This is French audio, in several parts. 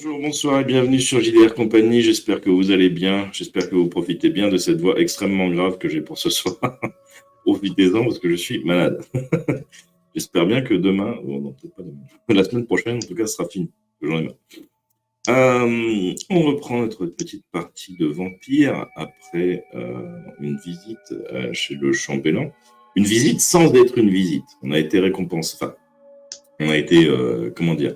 Bonjour, bonsoir et bienvenue sur JDR Compagnie. J'espère que vous allez bien. J'espère que vous profitez bien de cette voix extrêmement grave que j'ai pour ce soir. Profitez-en parce que je suis malade. J'espère bien que demain, non, peut-être pas demain, la semaine prochaine, en tout cas, ce sera fini. J'en ai marre. On reprend notre petite partie de vampire après une visite chez le chambellan. Une visite sans être une visite. On a été récompensé. Enfin, on a été, comment dire,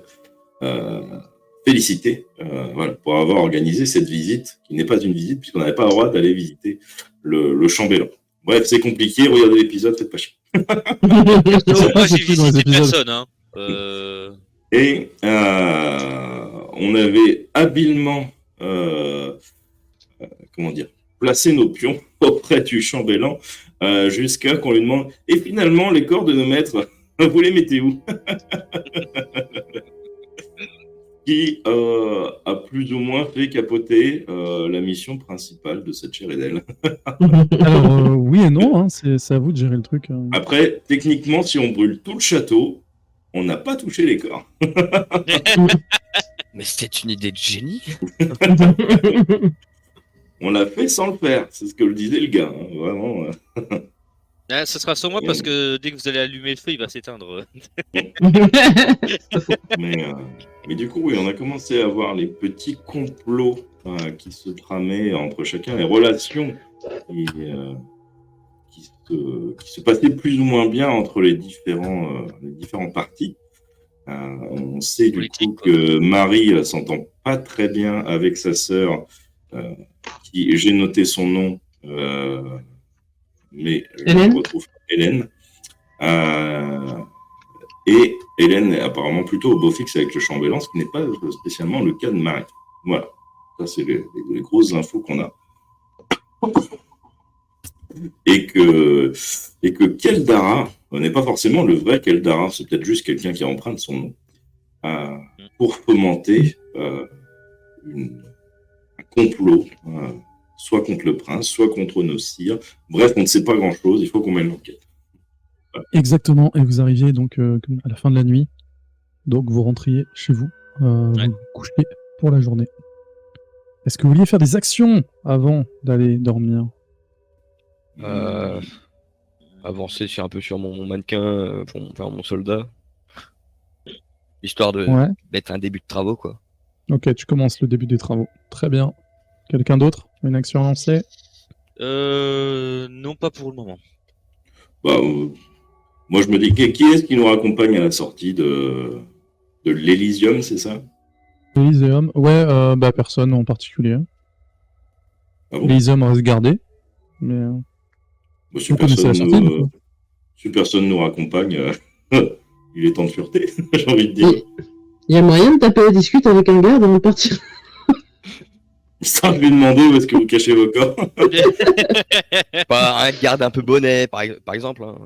félicité voilà, pour avoir organisé cette visite, qui n'est pas une visite, puisqu'on n'avait pas le droit d'aller visiter le chambellan. Bref, c'est compliqué, regardez l'épisode, faites pas chier. Moi, j'ai visité personne. Hein. Et on avait habilement, comment dire, placé nos pions auprès du chambellan jusqu'à qu'on lui demande « Et finalement, les corps de nos maîtres, vous les mettez où ?» qui a plus ou moins fait capoter la mission principale de cette chère Edel. Alors, oui et non, hein, c'est à vous de gérer le truc. Après, techniquement, si on brûle tout le château, on n'a pas touché les corps. Mais c'était une idée de génie. On l'a fait sans le faire, c'est ce que le disait le gars, hein, vraiment. Ah, ça sera sans moi parce que dès que vous allez allumer le feu, il va s'éteindre. Mais du coup, oui, on a commencé à voir les petits complots qui se tramaient entre chacun, les relations qui se passaient plus ou moins bien entre les différents partis. On sait du coup que Marie s'entend pas très bien avec sa sœur, qui j'ai noté son nom, mais je retrouve Hélène. Et Hélène est apparemment plutôt au beau fixe avec le chambellan, ce qui n'est pas spécialement le cas de Marie. Voilà, ça c'est les grosses infos qu'on a. Et que Keldara n'est pas forcément le vrai Keldara, c'est peut-être juste quelqu'un qui emprunte son nom pour fomenter un complot, soit contre le prince, soit contre nos sires. Bref, on ne sait pas grand-chose, il faut qu'on mène l'enquête. Voilà. Exactement, et vous arriviez donc à la fin de la nuit, donc vous rentriez chez vous, vous vous couchez pour la journée. Est-ce que vous vouliez faire des actions avant d'aller dormir ? Avancer un peu sur mon mannequin, pour faire mon soldat, histoire de mettre un début de travaux, quoi. Ok, tu commences le début des travaux. Très bien. Quelqu'un d'autre ? Une action lancée ? Non, pas pour le moment. Moi, je me dis, qui est-ce qui nous raccompagne à la sortie de l'Elysium, c'est ça ? L'Elysium ? Ouais, personne en particulier. Ah bon ? L'Elysium reste gardé, mais... si personne nous raccompagne, il est temps de sûreté, j'ai envie de dire. Il y a moyen de taper la discute avec un garde avant de partir. Sans lui demander où est-ce que vous cachez vos corps. Pas un garde un peu bonnet, par exemple. Hein.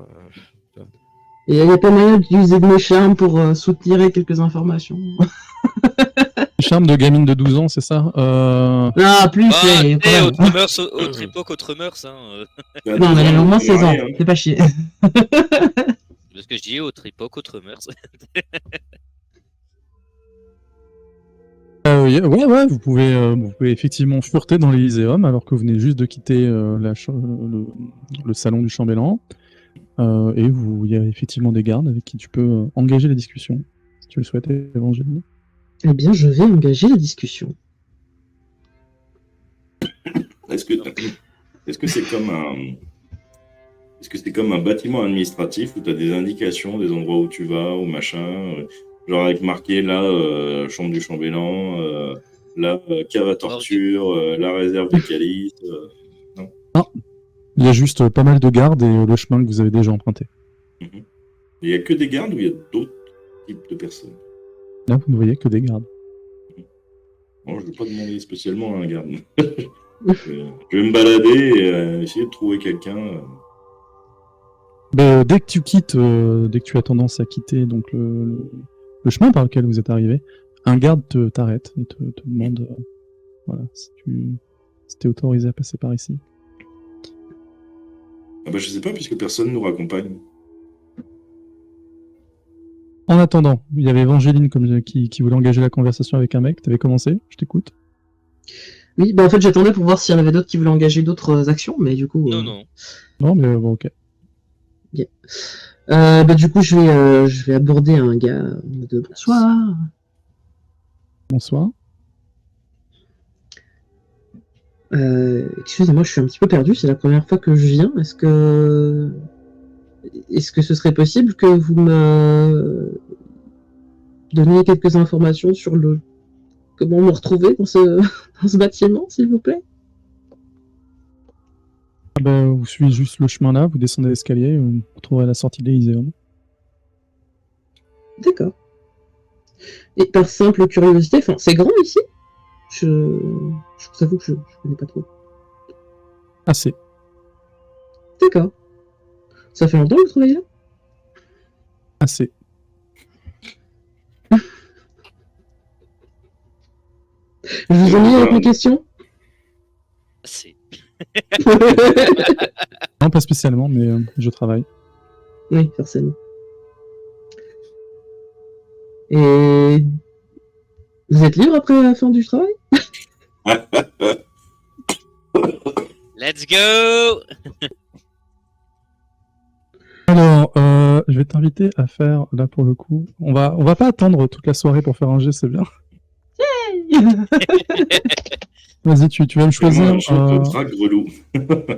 Il n'y a pas moyen d'utiliser de mes charmes pour soutirer quelques informations. Charme de gamine de 12 ans, c'est ça Ah, plus, autre mœurs, autre époque, autre mœurs. Hein. Non, mais elle a au moins 16 ans, fais pas chier. Parce que je dis autre époque, autre mœurs. Ouais, vous pouvez effectivement fureter dans l'Elyséum alors que vous venez juste de quitter le salon du chambellan. Et il y a effectivement des gardes avec qui tu peux engager la discussion, si tu le souhaites, Évangéline. Eh bien, je vais engager la discussion. Est-ce que c'est comme un bâtiment administratif où tu as des indications, des endroits où tu vas, ou machin, genre avec marqué là, chambre du chambellan, là, cave à torture, la réserve des calices, non ? Non. Il y a juste pas mal de gardes et le chemin que vous avez déjà emprunté. Il n'y a que des gardes ou il y a d'autres types de personnes ? Là, vous ne voyez que des gardes. Bon, je ne vais pas demander spécialement à un garde. Je vais me balader et essayer de trouver quelqu'un. Dès que tu quittes, dès que tu as tendance à quitter donc le chemin par lequel vous êtes arrivé, un garde t'arrête et te demande si tu es autorisé à passer par ici. Je sais pas, puisque personne ne nous raccompagne. en attendant, il y avait Evangeline qui voulait engager la conversation avec un mec. T'avais commencé, je t'écoute. Oui, bah en fait j'attendais pour voir s'il y en avait d'autres qui voulaient engager d'autres actions, mais du coup... Non. Non, mais bon, ok. Bah du coup je vais aborder un gars de bonsoir. Bonsoir. Excusez-moi, je suis un petit peu perdu, c'est la première fois que je viens. Est-ce que ce serait possible que vous me donniez quelques informations sur comment me retrouver dans ce bâtiment, s'il vous plaît? Ah bah, vous suivez juste le chemin là, vous descendez l'escalier, vous trouverez la sortie de l'Elyséeum. D'accord. Et par simple curiosité, enfin, c'est grand ici? Je vous avoue que je connais pas trop. Assez. D'accord. Ça fait longtemps que vous travaillez là? Assez. Je vous ennuie avec mes questions? C'est... Non, pas spécialement, mais je travaille. Oui, forcément. Et vous êtes libre après la fin du travail? Let's go! Alors, je vais t'inviter à faire, là pour le coup, on va pas attendre toute la soirée pour faire un jet, c'est bien. Vas-y, tu vas me choisir. Un jeu de drague relou.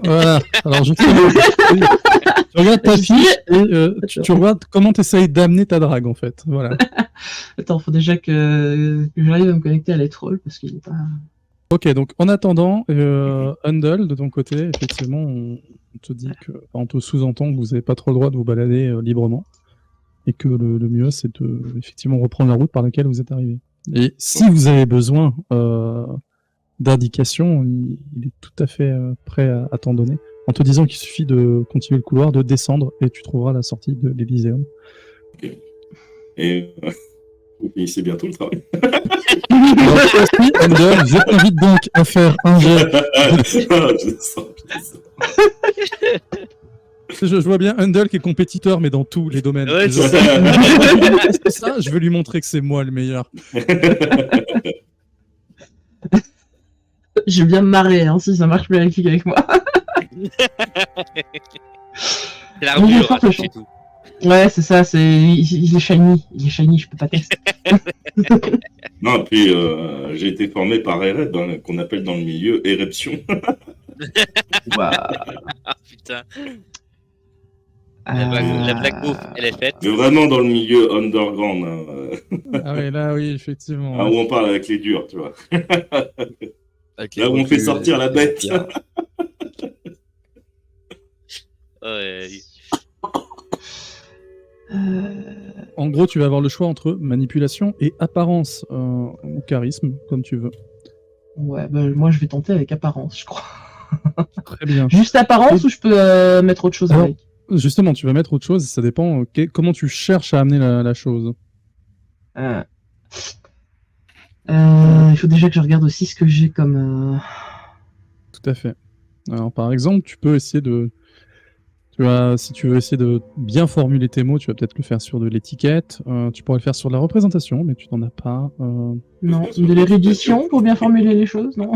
Voilà. Alors, je tu regardes ta fiche et tu regardes comment tu essayes d'amener ta drague, en fait. Voilà. Attends, faut déjà que j'arrive à me connecter à les trolls parce qu'il est pas... Ok, donc en attendant, Handel, de ton côté, effectivement, on te dit que, enfin, on te sous-entend que vous n'avez pas trop le droit de vous balader librement et que le mieux, c'est de effectivement reprendre la route par laquelle vous êtes arrivé. Et si vous avez besoin d'indications, il est tout à fait prêt à t'en donner, en te disant qu'il suffit de continuer le couloir, de descendre et tu trouveras la sortie de l'Elyséeum. Okay. Et vous finissez bientôt le travail. Alors, voici, Handel, je t'invite donc à faire un jet. Je sens. Je vois bien Handel qui est compétiteur, mais dans tous les domaines. Ouais, je, c'est ça. ça, je veux lui montrer que c'est moi le meilleur. Je vais bien me marrer hein, si ça marche bien avec moi. C'est l'armure, Oui, c'est tout. Ouais, c'est ça, il est shiny, je peux pas tester. Non, puis j'ai été formé par Ereb, qu'on appelle dans le milieu éreption. Waouh. Ah putain. La blague bouffe, elle est faite. Mais vraiment dans le milieu underground. Ah oui, là, oui, effectivement. Où on parle avec les durs, tu vois. Avec Là où on fait sortir la bête. Ouais. En gros, tu vas avoir le choix entre manipulation et apparence ou charisme, comme tu veux. Ouais, bah, moi je vais tenter avec apparence, je crois. Très bien. Juste apparence ou je peux mettre autre chose Alors, avec? Justement, tu vas mettre autre chose, ça dépend comment tu cherches à amener la chose. Il faut déjà que je regarde aussi ce que j'ai comme... Tout à fait. Alors, par exemple, tu peux essayer de... si tu veux essayer de bien formuler tes mots, tu vas peut-être le faire sur de l'étiquette. Tu pourrais le faire sur de la représentation, mais tu n'en as pas. Non, de l'érudition pour bien formuler les choses, non?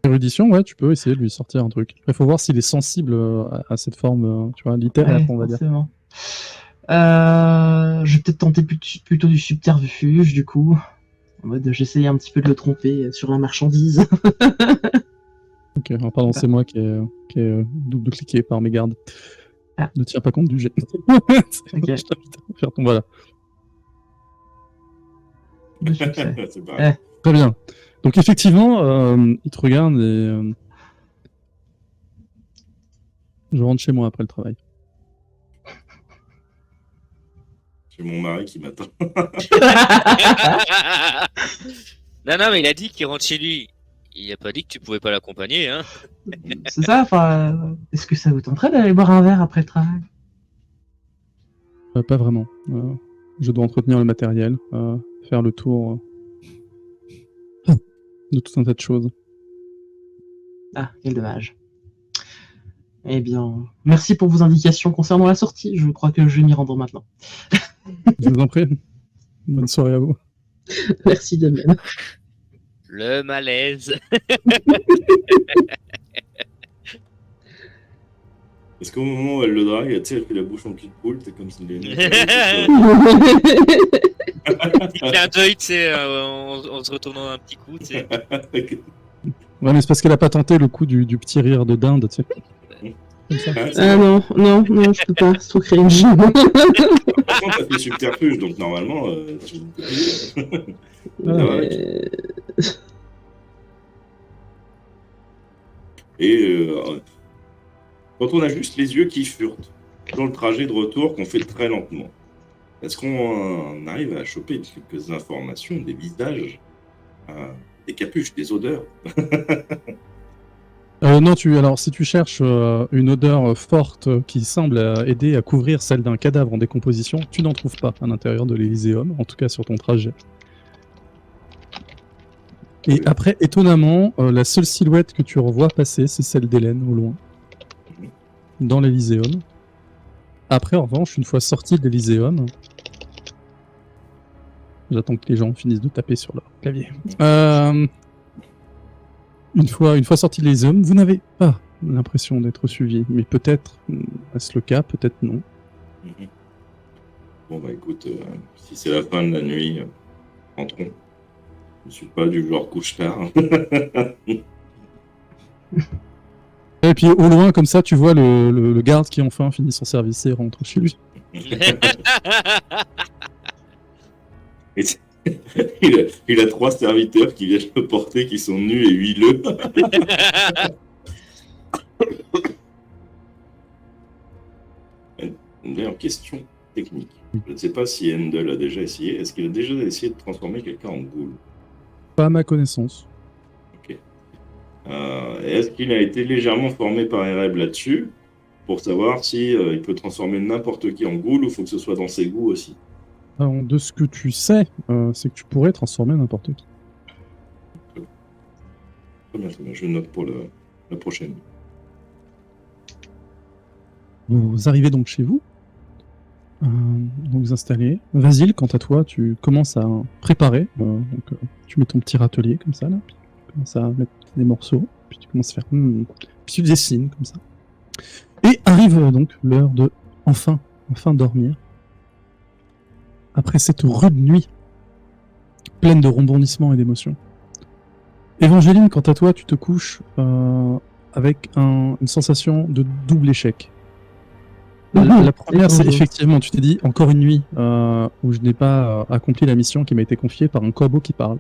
Érudition, ouais, tu peux essayer de lui sortir un truc. Il faut voir s'il est sensible à cette forme, tu vois, littéraire, Ouais, on va dire. forcément. Je vais peut-être tenter plutôt du subterfuge, du coup. En mode, j'essayais un petit peu de le tromper sur la marchandise. Ok, alors pardon, c'est moi qui ai double-cliqué par mégarde. Ah. Ne tiens pas compte du jet. Ok. Je t'invite à faire ton... Voilà. Le succès. C'est pareil. Très bien. Donc effectivement, il te regarde et... je rentre chez moi après le travail. J'ai mon mari qui m'attend. Non, mais il a dit qu'il rentre chez lui. Il a pas dit que tu pouvais pas l'accompagner, hein. C'est ça, enfin... Est-ce que ça vous tenterait d'aller boire un verre après le travail? Pas vraiment. Je dois entretenir le matériel, faire le tour de tout un tas de choses. Ah, quel dommage. Eh bien, merci pour vos indications concernant la sortie. Je crois que je vais m'y rendre maintenant. Je vous en prie. Bonne soirée à vous. Merci de même. Le malaise. Est-ce qu'au moment où elle le drague, tu sais, elle fait la bouche en cul de poule, c'est comme si les Clin d'œil, tu sais, en se retournant un petit coup, tu sais. Ouais, mais c'est parce qu'elle a pas tenté le coup du petit rire de dinde, tu sais. Comme ça. Ah non, je peux pas, c'est trop cringe. Par contre, t'as fait subterfuge, donc normalement, tu Et quand on a juste les yeux qui furetent dans le trajet de retour qu'on fait très lentement, est-ce qu'on arrive à choper quelques informations des visages, des capuches, des odeurs? Non, alors si tu cherches une odeur forte qui semble aider à couvrir celle d'un cadavre en décomposition, tu n'en trouves pas à l'intérieur de l'Elyséum, en tout cas sur ton trajet. Et après, étonnamment, la seule silhouette que tu revois passer, c'est celle d'Hélène au loin, dans l'Elyséum. Après, en revanche, une fois sorti de l'Elyséum, j'attends que les gens finissent de taper sur leur clavier. Une fois sorti de l'Elyséum, vous n'avez pas l'impression d'être suivi, mais peut-être est-ce le cas, peut-être non. Bon bah écoute, si c'est la fin de la nuit, rentrons. Je ne suis pas du genre couche-tard. Et puis au loin, comme ça, tu vois le garde qui enfin finit son service et rentre chez lui. Il a 3 serviteurs qui viennent le porter, qui sont nus et huileux. D'ailleurs, question technique. Je ne sais pas si Handel a déjà essayé. Est-ce qu'il a déjà essayé de transformer quelqu'un en ghoul? Pas à ma connaissance. Ok. Est-ce qu'il a été légèrement formé par Ereb là-dessus pour savoir si il peut transformer n'importe qui en ghoul ou faut que ce soit dans ses goûts aussi? Alors, de ce que tu sais, c'est que tu pourrais transformer n'importe qui. Très bien. Je note pour la prochaine. Vous arrivez donc chez vous. Donc vous installez. Vasile, quant à toi, tu commences à préparer. Tu mets ton petit râtelier comme ça, là. Puis tu commences à mettre des morceaux. Puis tu commences à faire. Puis tu dessines comme ça. Et arrive donc l'heure de enfin dormir. Après cette rude nuit, pleine de rebondissements et d'émotions. Évangéline, quant à toi, tu te couches avec une sensation de double échec. La première, c'est effectivement, tu t'es dit, encore une nuit où je n'ai pas accompli la mission qui m'a été confiée par un corbeau qui parle.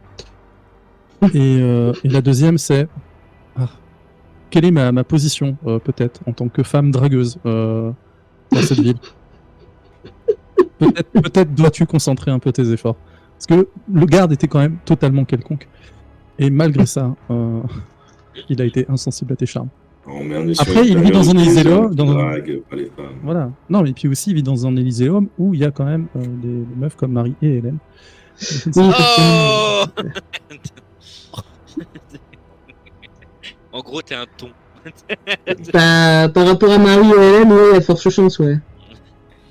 Et la deuxième, c'est, quelle est ma position, peut-être, en tant que femme dragueuse dans cette ville? Peut-être dois-tu concentrer un peu tes efforts. Parce que le garde était quand même totalement quelconque. Et malgré ça, il a été insensible à tes charmes. Après, il vit dans un Élyséeum. Voilà. Non, mais puis aussi, il vit dans un Élyséeum où il y a quand même des meufs comme Marie et Hélène. Oh En gros, t'es un ton. Par rapport à Marie et Hélène, oui, il y a forte chance, ouais.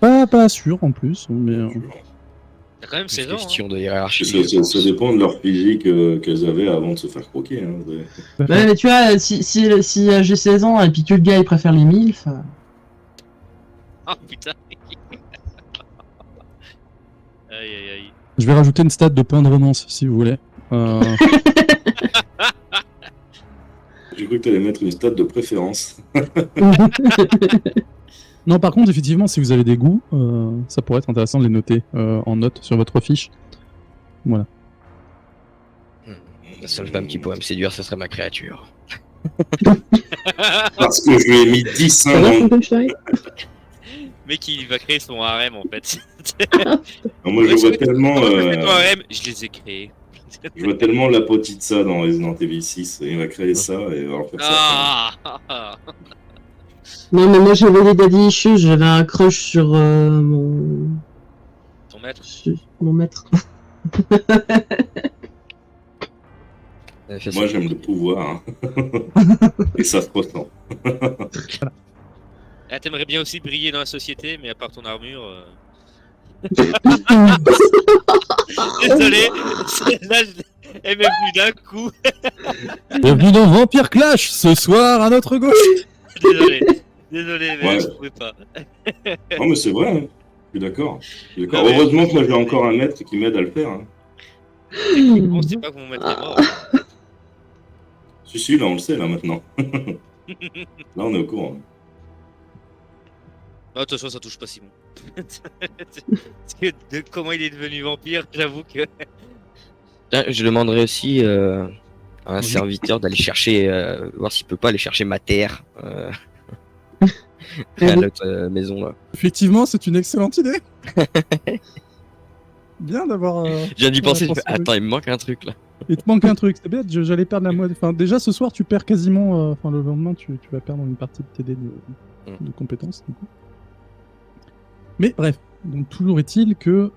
Pas sûr en plus, mais. T'as quand même 16 ans. Question de hiérarchie. Ça dépend de leur physique qu'elles avaient avant de se faire croquer. Hein. Ouais, mais tu vois, si j'ai 16 ans et puis que le gars il préfère les MILF. Oh putain. Aïe. Je vais rajouter une stat de point de romance si vous voulez. J'ai cru que tu allais mettre une stat de préférence. Non, par contre, effectivement, si vous avez des goûts, ça pourrait être intéressant de les noter en note sur votre fiche. Voilà. La seule femme qui pourrait me séduire, ce serait ma créature. Parce que je lui ai mis 10 seins dans le... Mec, il va créer son harem en fait. Non, moi, je vois tellement... Ton harem, je les ai créés. Je vois tellement la petite ça dans Resident Evil 6. Il va créer ça et va en faire ça. Non, mais moi j'avais des daddy issues, j'avais un crush sur mon... Ton maître. Mon maître. Moi j'aime le pouvoir. Hein. Et ça se ressent. Ah, t'aimerais bien aussi briller dans la société, mais à part ton armure. Désolé, celle-là, elle m'est venue d'un coup. Bienvenue dans Vampire Clash, ce soir à notre gauche. Désolé, mais Ouais. je pouvais pas. Non, mais c'est vrai, hein. Je suis d'accord. Non, mais- Heureusement que moi j'ai encore un maître qui m'aide à le faire. Hein. Bon, c'est pas que mon maître est mort. Si, là on le sait, là maintenant. Là on est au courant. Non, attention, ça touche pas Simon. Parce que comment il est devenu vampire, j'avoue que. Ah, je demanderais aussi à un Oui. serviteur d'aller chercher, voir s'il peut pas aller chercher ma terre à notre maison là. Effectivement, c'est une excellente idée. Bien d'avoir. Je viens d'y Ouais, penser, je pense fais, que oui. attends, il me manque un truc là. Il te manque un truc, c'est bête, j'allais perdre la moitié. Enfin, déjà ce soir, tu perds quasiment. Enfin, le lendemain, tu vas perdre une partie de tes dés de compétences, du coup. Mais bref, donc toujours est-il que,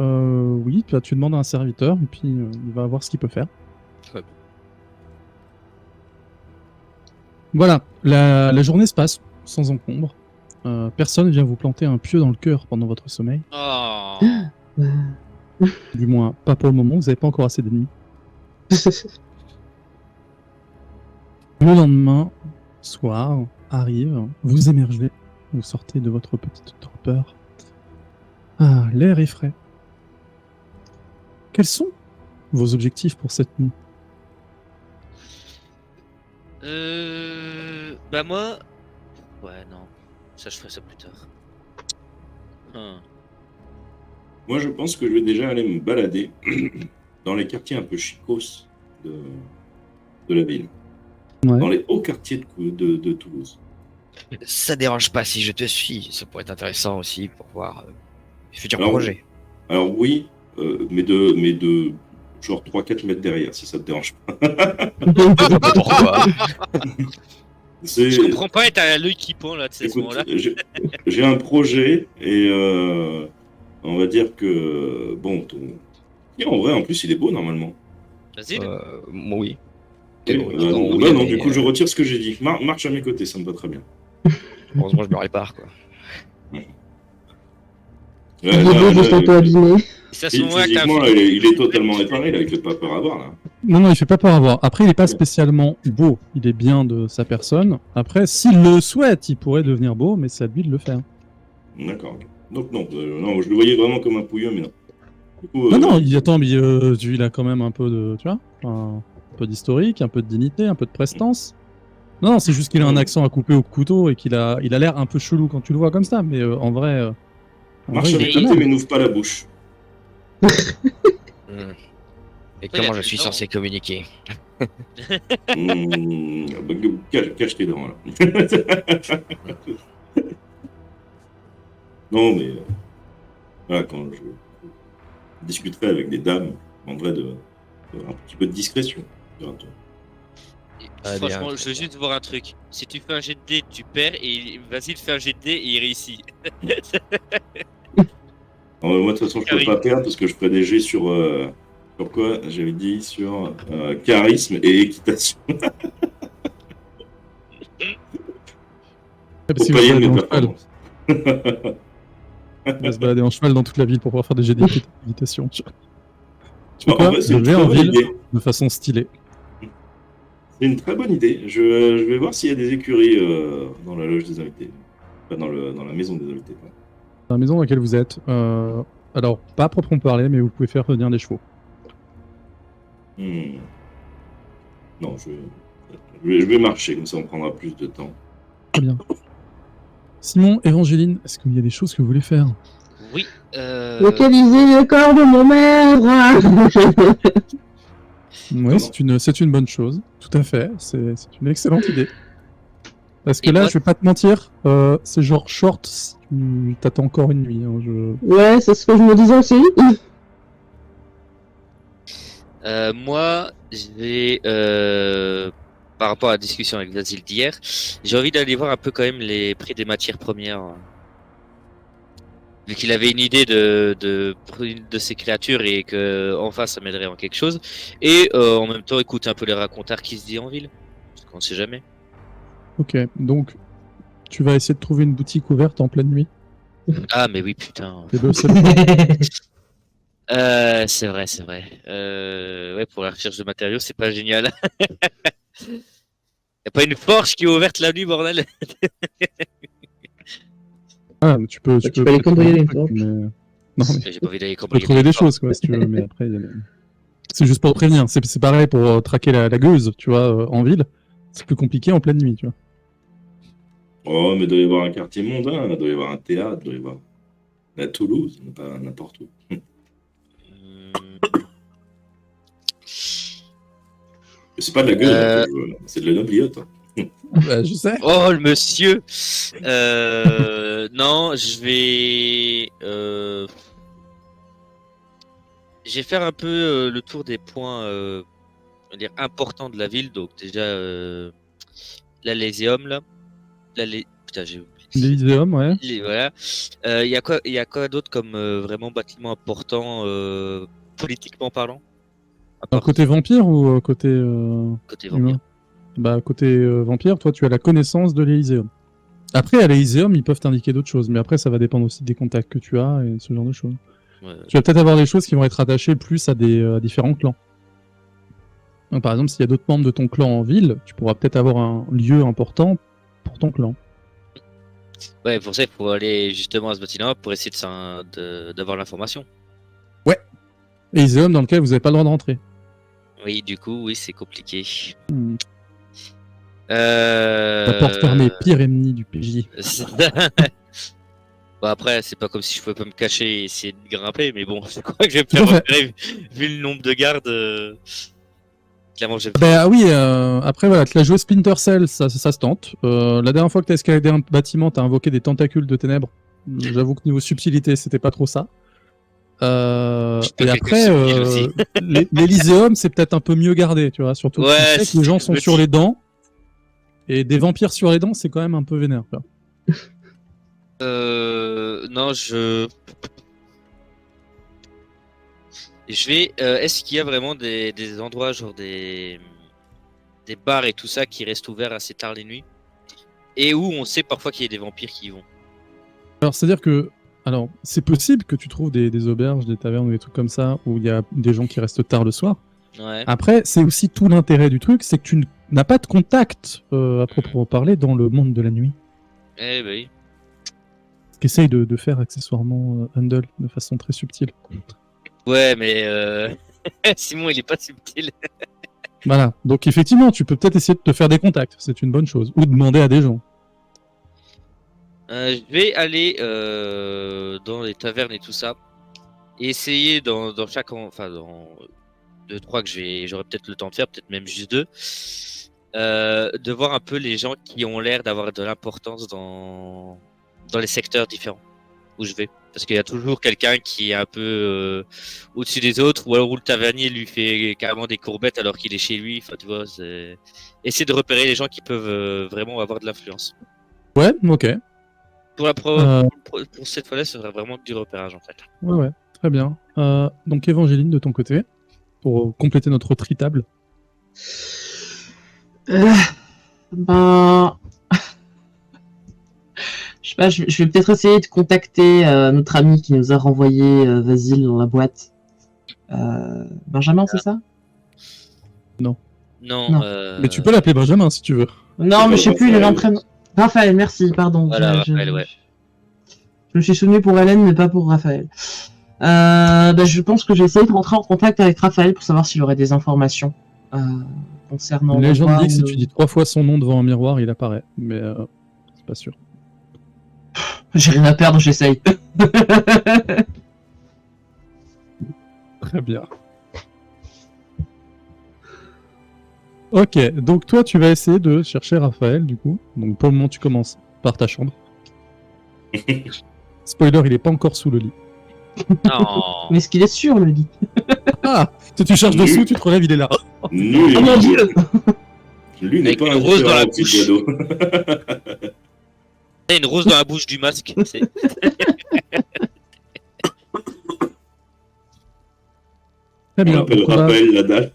oui, tu demandes à un serviteur, et puis il va voir ce qu'il peut faire. Très bien. Voilà, la journée se passe sans encombre. Personne vient vous planter un pieu dans le cœur pendant votre sommeil. Oh. Du moins, pas pour le moment, vous n'avez pas encore assez d'ennemis. Le lendemain, soir, arrive, vous émergez, vous sortez de votre petite torpeur. Ah, l'air est frais. Quels sont vos objectifs pour cette nuit? Bah moi. Ouais, non. Ça, je ferai ça plus tard. Moi je pense que je vais déjà aller me balader dans les quartiers un peu chicos de la ville. Ouais. Dans les hauts quartiers de Toulouse. Ça dérange pas si je te suis, ça pourrait être intéressant aussi pour voir les futurs Alors, projets. Alors oui, mais de genre 3-4 mètres derrière, si ça te dérange pas. Pourquoi? Je comprends pas être à l'œil qui pend là de ces Écoute, moments-là. j'ai un projet et on va dire que bon, et en vrai, en plus, il est beau normalement. Vas-y. Moi, oui. Oui, Oui, non, mais, du coup, je retire ce que j'ai dit. Marche à mes côtés, ça me va très bien. heureusement, je me répare quoi. Il est beau, juste un peu abîmé. C'est à ce moment-là que t'as un Physiquement, film. il est totalement réparé, là, il fait pas peur à voir, là. Non, il fait pas peur à voir. Après, il est pas spécialement beau. Il est bien de sa personne. Après, s'il le souhaite, il pourrait devenir beau, mais c'est à lui de le faire. D'accord. Ok. Donc non, non, je le voyais vraiment comme un pouilleux, mais non. Du coup, Non, attends, mais il a quand même un peu de, tu vois, un peu d'historique, un peu de dignité, un peu de prestance. Non, c'est juste qu'il a un accent à couper au couteau et il a l'air un peu chelou quand tu le vois comme ça, mais en vrai. marche il à est mes pas côtés, mal. mais n'ouvre pas la bouche. Et Après, comment il y a je suis tout le temps. censé communiquer? Cache tes dents, là. Non, mais voilà, quand je discuterai avec des dames, en vrai, un petit peu de discrétion. Diras-tu. Ah, Franchement, bien. je veux juste voir un truc. Si tu fais un jet de dés, tu perds et vas-y, fais un jet de dés et il réussit. Moi, de toute façon, je peux pas perdre parce que je ferai des jets sur quoi j'avais dit sur charisme et équitation. Parce Pour qu'il va se payer balader mes en cheval. performances. Il va se balader en cheval dans toute la ville pour pouvoir faire des jets d'équitation. Tu Bon, vois en quoi, vrai, c'est je une vais très en bonne ville idée. de façon stylée. C'est une très bonne idée. Je vais voir s'il y a des écuries dans la loge des invités. Enfin, dans la maison des invités. quoi. Dans la maison dans laquelle vous êtes, alors pas à proprement parler, mais vous pouvez faire venir des chevaux. Non, je vais marcher, comme ça on prendra plus de temps. Très bien. Simon, Évangeline, est-ce qu'il y a des choses que vous voulez faire? Oui. Localiser le corps de mon maître. Oui, c'est une bonne chose. Tout à fait. C'est une excellente idée. Parce que Et là, moi- je vais pas te mentir, c'est genre short si tu t'attends encore une nuit. Hein, Ouais, c'est ce que je me disais aussi. Moi, j'ai par rapport à la discussion avec Vasile d'hier, j'ai envie d'aller voir un peu quand même les prix des matières premières. Vu qu'il avait une idée de ces créatures et que enfin ça m'aiderait en quelque chose. Et en même temps écouter un peu les racontards qui se disent en ville. Parce qu'on sait jamais. Ok, donc tu vas essayer de trouver une boutique ouverte en pleine nuit. Ah, mais oui, putain. C'est le seul. C'est vrai, c'est vrai. Ouais, pour la recherche de matériaux, c'est pas génial. Y'a pas une forge qui est ouverte la nuit, bordel. Ah, mais tu peux Tu peux aller cambrioler les truc, forges. mais... Non, mais J'ai pas envie d'aller tu peux cambrioler trouver les des forges. choses, quoi, si tu veux. Mais après, c'est juste pour te prévenir. C'est pareil pour traquer la gueuse, tu vois, en ville. C'est plus compliqué en pleine nuit, tu vois. Oh, mais il doit y avoir un quartier mondain, il doit y avoir un théâtre, il doit y avoir. À Toulouse, pas n'importe où. C'est pas de la gueule, hein, que je veux, là. C'est de la nobliote. Bah, je sais. Oh, le monsieur. Non, je vais faire un peu le tour des points on va dire, importants de la ville. Donc déjà, l'Elyséum, là. Putain, j'ai oublié. L'Elyséum, ouais. Voilà. Il y a quoi d'autre comme vraiment bâtiment important politiquement parlant? À part Côté vampire ou côté côté humain? vampire. Bah, côté vampire, toi, tu as la connaissance de l'Elyséum. Après, à l'Elyséum, ils peuvent t'indiquer d'autres choses, mais après, ça va dépendre aussi des contacts que tu as et ce genre de choses. Ouais. Tu vas peut-être avoir des choses qui vont être attachées plus à à différents clans. Donc, par exemple, s'il y a d'autres membres de ton clan en ville, tu pourras peut-être avoir un lieu important pour ton clan. Ouais, pour ça, il faut aller justement à ce bâtiment pour essayer d'avoir l'information. Elyséum dans lequel vous n'avez pas le droit de rentrer. Oui, du coup, oui, c'est compliqué. La porte fermée, pire ennemi du PJ. Bon, après, c'est pas comme si je pouvais pas me cacher et essayer de grimper, mais bon, je crois que je vais me Tout à faire fait. repérer vu le nombre de gardes. Clairement, j'ai Bah oui, après voilà, tu l'as joué Splinter Cell, ça se tente. La dernière fois que t'as escaladé un bâtiment, t'as invoqué des tentacules de ténèbres. J'avoue que niveau subtilité, c'était pas trop ça. Et après, l'Elyséum, c'est peut-être un peu mieux gardé, tu vois. Surtout que Ouais, tu sais que les gens sont petit. sur les dents. Et des vampires sur les dents, c'est quand même un peu vénère. Tu vois. Non, je vais. Est-ce qu'il y a vraiment des endroits, genre des bars et tout ça qui restent ouverts assez tard les nuits et où on sait parfois qu'il y a des vampires qui y vont? Alors, c'est-à-dire que. Alors, c'est possible que tu trouves des auberges, des tavernes ou des trucs comme ça où il y a des gens qui restent tard le soir. Ouais. Après, c'est aussi tout l'intérêt du truc, c'est que tu n'as pas de contact à proprement parler dans le monde de la nuit. Eh ben oui. Ce qu'essaye de faire accessoirement Handel de façon très subtile. Ouais, mais Simon, il est pas subtil. Voilà. Donc effectivement, tu peux peut-être essayer de te faire des contacts, c'est une bonne chose, ou demander à des gens. Je vais aller dans les tavernes et tout ça et essayer dans chaque enfin dans 2-3 que j'aurai peut-être le temps de faire, peut-être même juste 2, de voir un peu les gens qui ont l'air d'avoir de l'importance dans les secteurs différents où je vais. Parce qu'il y a toujours quelqu'un qui est un peu au-dessus des autres, ou alors où le tavernier lui fait carrément des courbettes alors qu'il est chez lui. Enfin, tu vois, c'est essayer de repérer les gens qui peuvent vraiment avoir de l'influence. Ouais, ok. Pour cette fois-là, ce sera vraiment du repérage en fait. Ouais, très bien. Donc Évangéline, de ton côté, pour compléter notre tritable. Ben... Je sais pas, je vais peut-être essayer de contacter notre ami qui nous a renvoyé Vasile dans la boîte. Benjamin, c'est ça? Non. Mais tu peux l'appeler Benjamin si tu veux. Non, mais je sais plus, il est l'entraînement. Raphaël, merci, pardon. Voilà, Raphaël, ouais. Je me suis souvenu pour Hélène, mais pas pour Raphaël. Je pense que j'ai essayé de rentrer en contact avec Raphaël pour savoir s'il aurait des informations concernant. La légende dit que si tu dis 3 fois son nom devant un miroir, il apparaît. Mais c'est pas sûr. J'ai rien à perdre, j'essaye. Très bien. Ok, donc toi tu vas essayer de chercher Raphaël du coup. Donc pour le moment tu commences par ta chambre. Spoiler, il est pas encore sous le lit. Non. Mais est-ce qu'il est sur le lit? Ah, si tu cherches dessous, tu te relèves, il est là. Nul. Oh mon dieu! Lui n'est Avec pas une un rose dans la petit bouche. cadeau. Il y a une rose dans la bouche du masque. Très On bien. l'appelle Donc, on va- Raphaël la dalle.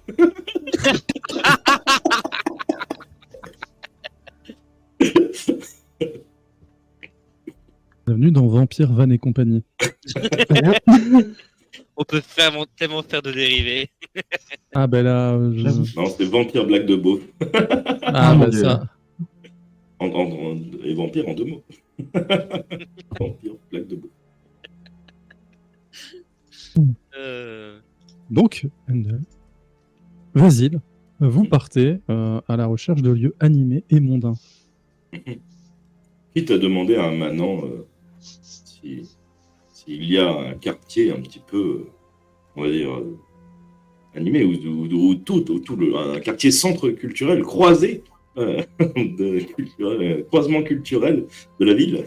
Bienvenue dans Vampire, Van et compagnie. Voilà. On peut tellement faire de dérivés. Ah ben là, J'avoue. Non, c'est Vampire Blague de Beau. Ah mon bah Dieu. ça. Et Vampire en 2 mots. Vampire Blague de Beau. Donc, Handel, Vasile, vous partez à la recherche de lieux animés et mondains. Qui t'a demandé à un manant s'il y a un quartier un petit peu, on va dire, animé, ou un quartier centre culturel croisé, croisement culturel de la ville.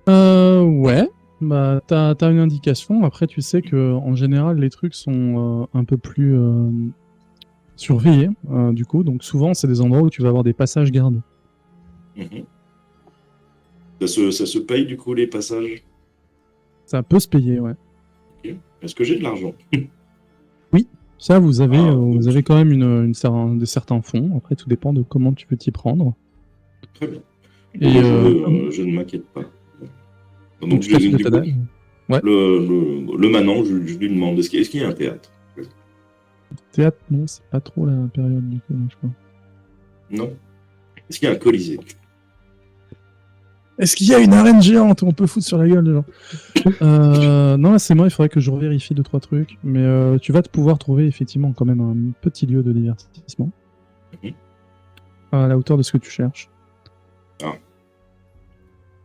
Ouais, bah t'as une indication. Après, tu sais que en général, les trucs sont un peu plus surveillés, du coup. Donc souvent, c'est des endroits où tu vas avoir des passages gardés. Mhm. Ça se paye du coup les passages. Ça peut se payer, ouais. Ok. Est-ce que j'ai de l'argent? Ça, vous avez, Ah, vous avez quand même de certains fonds. Après, tout dépend de comment tu veux t'y prendre. Très bien. Et Je ne m'inquiète pas. donc, tu t'affiles ta dalle. Ouais. Le manant, je lui demande est-ce qu'il y a un théâtre? Théâtre, non, c'est pas trop la période du coup, je crois. Non. Est-ce qu'il y a un colisée? Est-ce qu'il y a une arène géante où on peut foutre sur la gueule des gens? Non, là, c'est moi, il faudrait que je revérifie 2-3 trucs. Mais tu vas te pouvoir trouver effectivement quand même un petit lieu de divertissement. Mhm. À la hauteur de ce que tu cherches.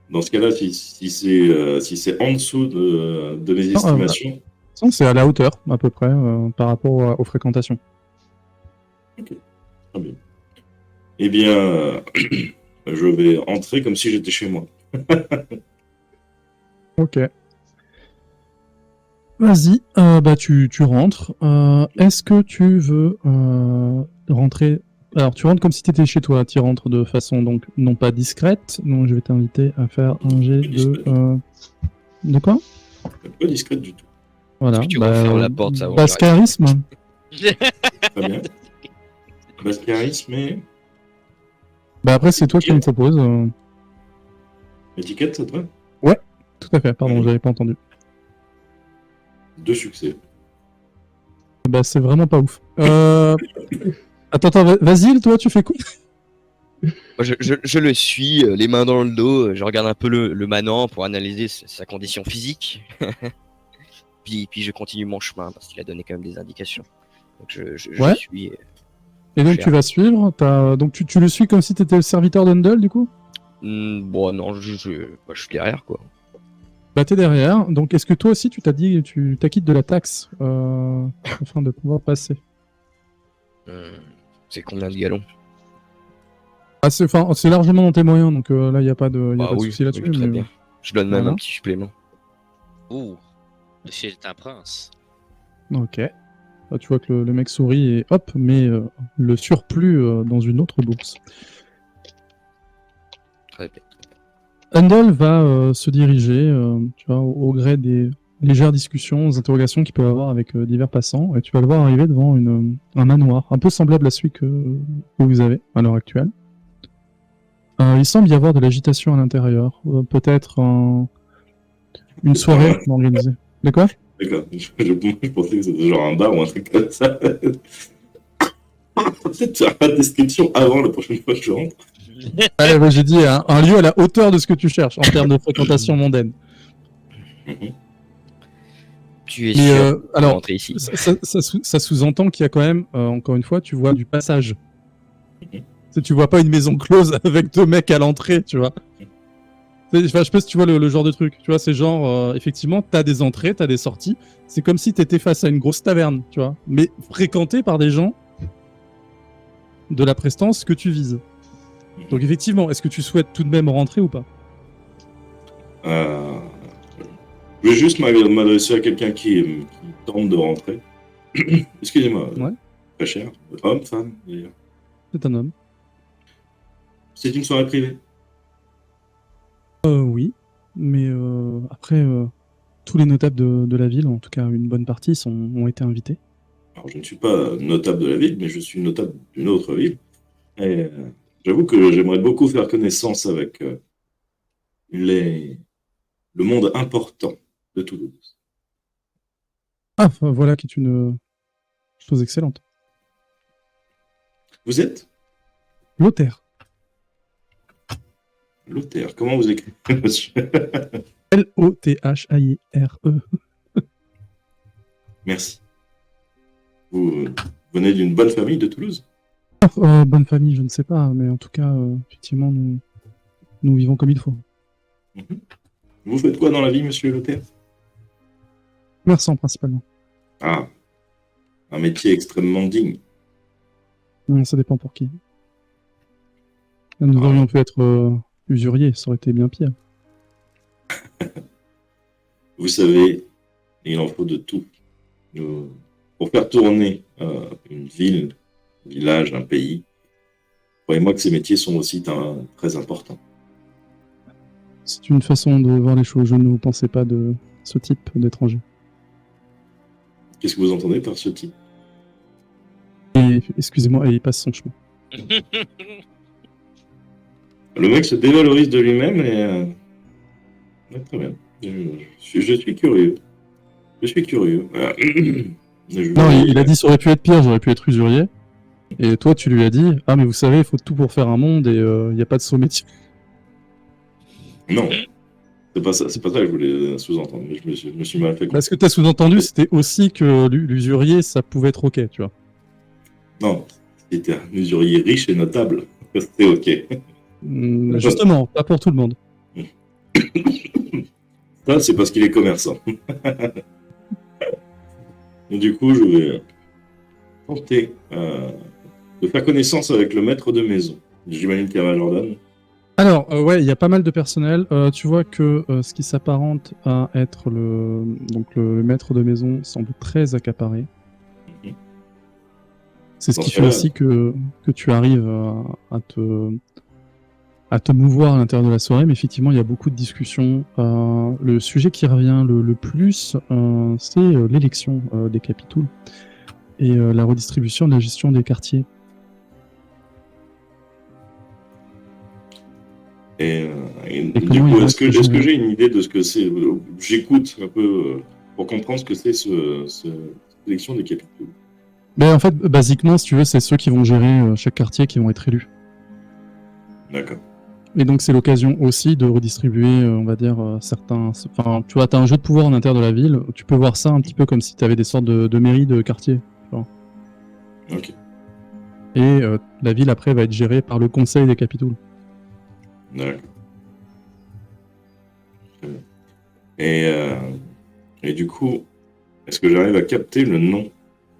Dans ce cas-là, si c'est en dessous de mes estimations, Non, c'est à la hauteur, à peu près, par rapport aux fréquentations. très bien. Eh bien, je vais entrer comme si j'étais chez moi. Ok. Vas-y, bah tu rentres. Est-ce que tu veux rentrer... Alors, tu rentres comme si tu étais chez toi. Tu rentres de façon, donc, non pas discrète. Donc, je vais t'inviter à faire un jet de... De quoi? Pas discrète du tout. Voilà. Est-ce que tu refermes la porte avant que basse charisme. Très bien. Basse charisme et Bah après, c'est toi qui me propose. étiquette, ça te va? Tout à fait, pardon, j'avais pas entendu. 2 succès. Bah c'est vraiment pas ouf. Attends, Vasile, toi, tu fais quoi? Moi, je le suis, les mains dans le dos, je regarde un peu le manant pour analyser sa condition physique. puis je continue mon chemin parce qu'il a donné quand même des indications. Donc je Ouais. suis. Et donc tu vas suivre, donc tu le suis comme si t'étais le serviteur d'Undle, du coup? Bon, non, je suis derrière, quoi. Bah t'es derrière, donc est-ce que toi aussi tu t'as dit, tu t'acquittes de la taxe afin de pouvoir passer? C'est combien de galons? Ah, c'est largement dans tes moyens, donc là il n'y a pas de, Ah oui, souci là-dessus. oui, très mais- bien. Je donne même Voilà. un petit supplément. Ouh, monsieur est un prince. Ok. Là, tu vois que le mec sourit et hop, met le surplus dans une autre bourse. Très bien. Handel va se diriger, tu vois, au gré des légères discussions, des interrogations qu'il peut avoir avec divers passants, et tu vas le voir arriver devant un manoir, un peu semblable à celui que vous avez à l'heure actuelle. Il semble y avoir de l'agitation à l'intérieur, peut-être une soirée organisée. De quoi? D'accord. Je pensais que c'était genre un bar ou un truc comme ça. Peut-être faire la description avant la prochaine fois que je rentre. Allez, moi, j'ai dit un lieu à la hauteur de ce que tu cherches en termes de fréquentation mondaine. Tu es Mais, sûr de alors, rentrer ici? Ça sous-entend qu'il y a quand même, encore une fois, tu vois du passage. Tu vois pas une maison close avec 2 mecs à l'entrée, tu vois. Je sais pas si tu vois le genre de truc. Tu vois, c'est genre, effectivement, t'as des entrées, t'as des sorties. C'est comme si t'étais face à une grosse taverne, tu vois. Mais fréquentée par des gens de la prestance que tu vises. Donc effectivement, est-ce que tu souhaites tout de même rentrer ou pas? Je vais juste m'adresser à quelqu'un qui tente de rentrer. Excusez-moi. Ouais. Très cher. Homme, femme, d'ailleurs. C'est un homme. C'est une soirée privée. Oui. Mais après, tous les notables de la ville, en tout cas une bonne partie, ont été invités. Alors, je ne suis pas notable de la ville, mais je suis notable d'une autre ville. Et j'avoue que j'aimerais beaucoup faire connaissance avec le monde important de Toulouse. Ah, voilà qui est une chose excellente. Vous êtes Lothaire. Lothaire. Comment vous écrivez, monsieur? Lothaire. Merci. Vous venez d'une bonne famille de Toulouse? Bonne famille, je ne sais pas, mais en tout cas, effectivement, nous vivons comme il faut. Mhm. Vous faites quoi dans la vie, monsieur Lothaire? Commerçant principalement. Ah, un métier extrêmement digne. Non, ça dépend pour qui. Nous aurions pu être usuriers, ça aurait été bien pire. Vous savez, il en faut de tout. Pour faire tourner une ville, un village, un pays, croyez-moi que ces métiers sont aussi très importants. C'est une façon de voir les choses. Je ne pensais pas de ce type d'étranger. Qu'est-ce que vous entendez par ce type? Et, excusez-moi, il passe son chemin. Le mec se dévalorise de lui-même et... ouais, très bien. Je suis curieux. Je suis curieux. Non, il a dit ça aurait pu être pire, j'aurais pu être usurier. Et toi, tu lui as dit, ah mais vous savez, il faut tout pour faire un monde et il n'y a pas de saut métier. Non, c'est pas ça que je voulais sous-entendre, mais je me suis mal fait comprendre. Ce que tu as sous-entendu, c'était aussi que l'usurier, ça pouvait être ok, tu vois. Non, si t'es un usurier riche et notable, c'était ok. Justement, pas pour tout le monde. Ça, c'est parce qu'il est commerçant. Et du coup, je vais tenter de faire connaissance avec le maître de maison. J'imagine qu'il y a Majordan. Alors, ouais, il y a pas mal de personnel. Tu vois que ce qui s'apparente à être le maître de maison semble très accaparé. C'est ce qui fait aussi que tu arrives à te mouvoir à l'intérieur de la soirée, mais effectivement, il y a beaucoup de discussions. Le sujet qui revient le plus, c'est l'élection des capitouls et la redistribution de la gestion des quartiers. Et du coup, est-ce que j'ai une idée de ce que c'est? J'écoute un peu pour comprendre ce que c'est cette élection des capitouls. Ben, en fait, basiquement, si tu veux, c'est ceux qui vont gérer chaque quartier qui vont être élus. D'accord. Et donc, c'est l'occasion aussi de redistribuer, on va dire, certains... Enfin, tu vois, tu as un jeu de pouvoir à l'intérieur de la ville. Tu peux voir ça un petit peu comme si tu avais des sortes de mairies de quartier. Ok. Et la ville, après, va être gérée par le conseil des capitouls. D'accord. Et du coup, est-ce que j'arrive à capter le nom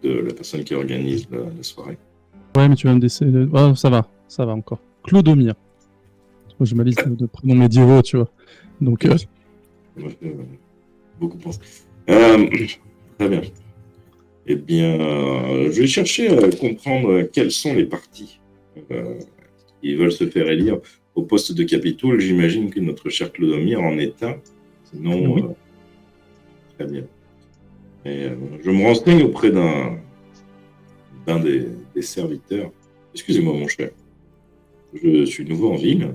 de la personne qui organise la soirée? Ouais, mais tu vas me décider... Oh, ça va encore. Clodomir. J'ai ma liste de prénoms médiévaux, tu vois. Donc... Ça m'a fait beaucoup penser. Très bien. Eh bien, je vais chercher à comprendre quels sont les partis qui veulent se faire élire au poste de capitoul. J'imagine que notre cher Clodomir en est un. Sinon, oui. Très bien. Et je me renseigne auprès d'un des serviteurs. Excusez-moi, mon cher. Je suis nouveau en ville.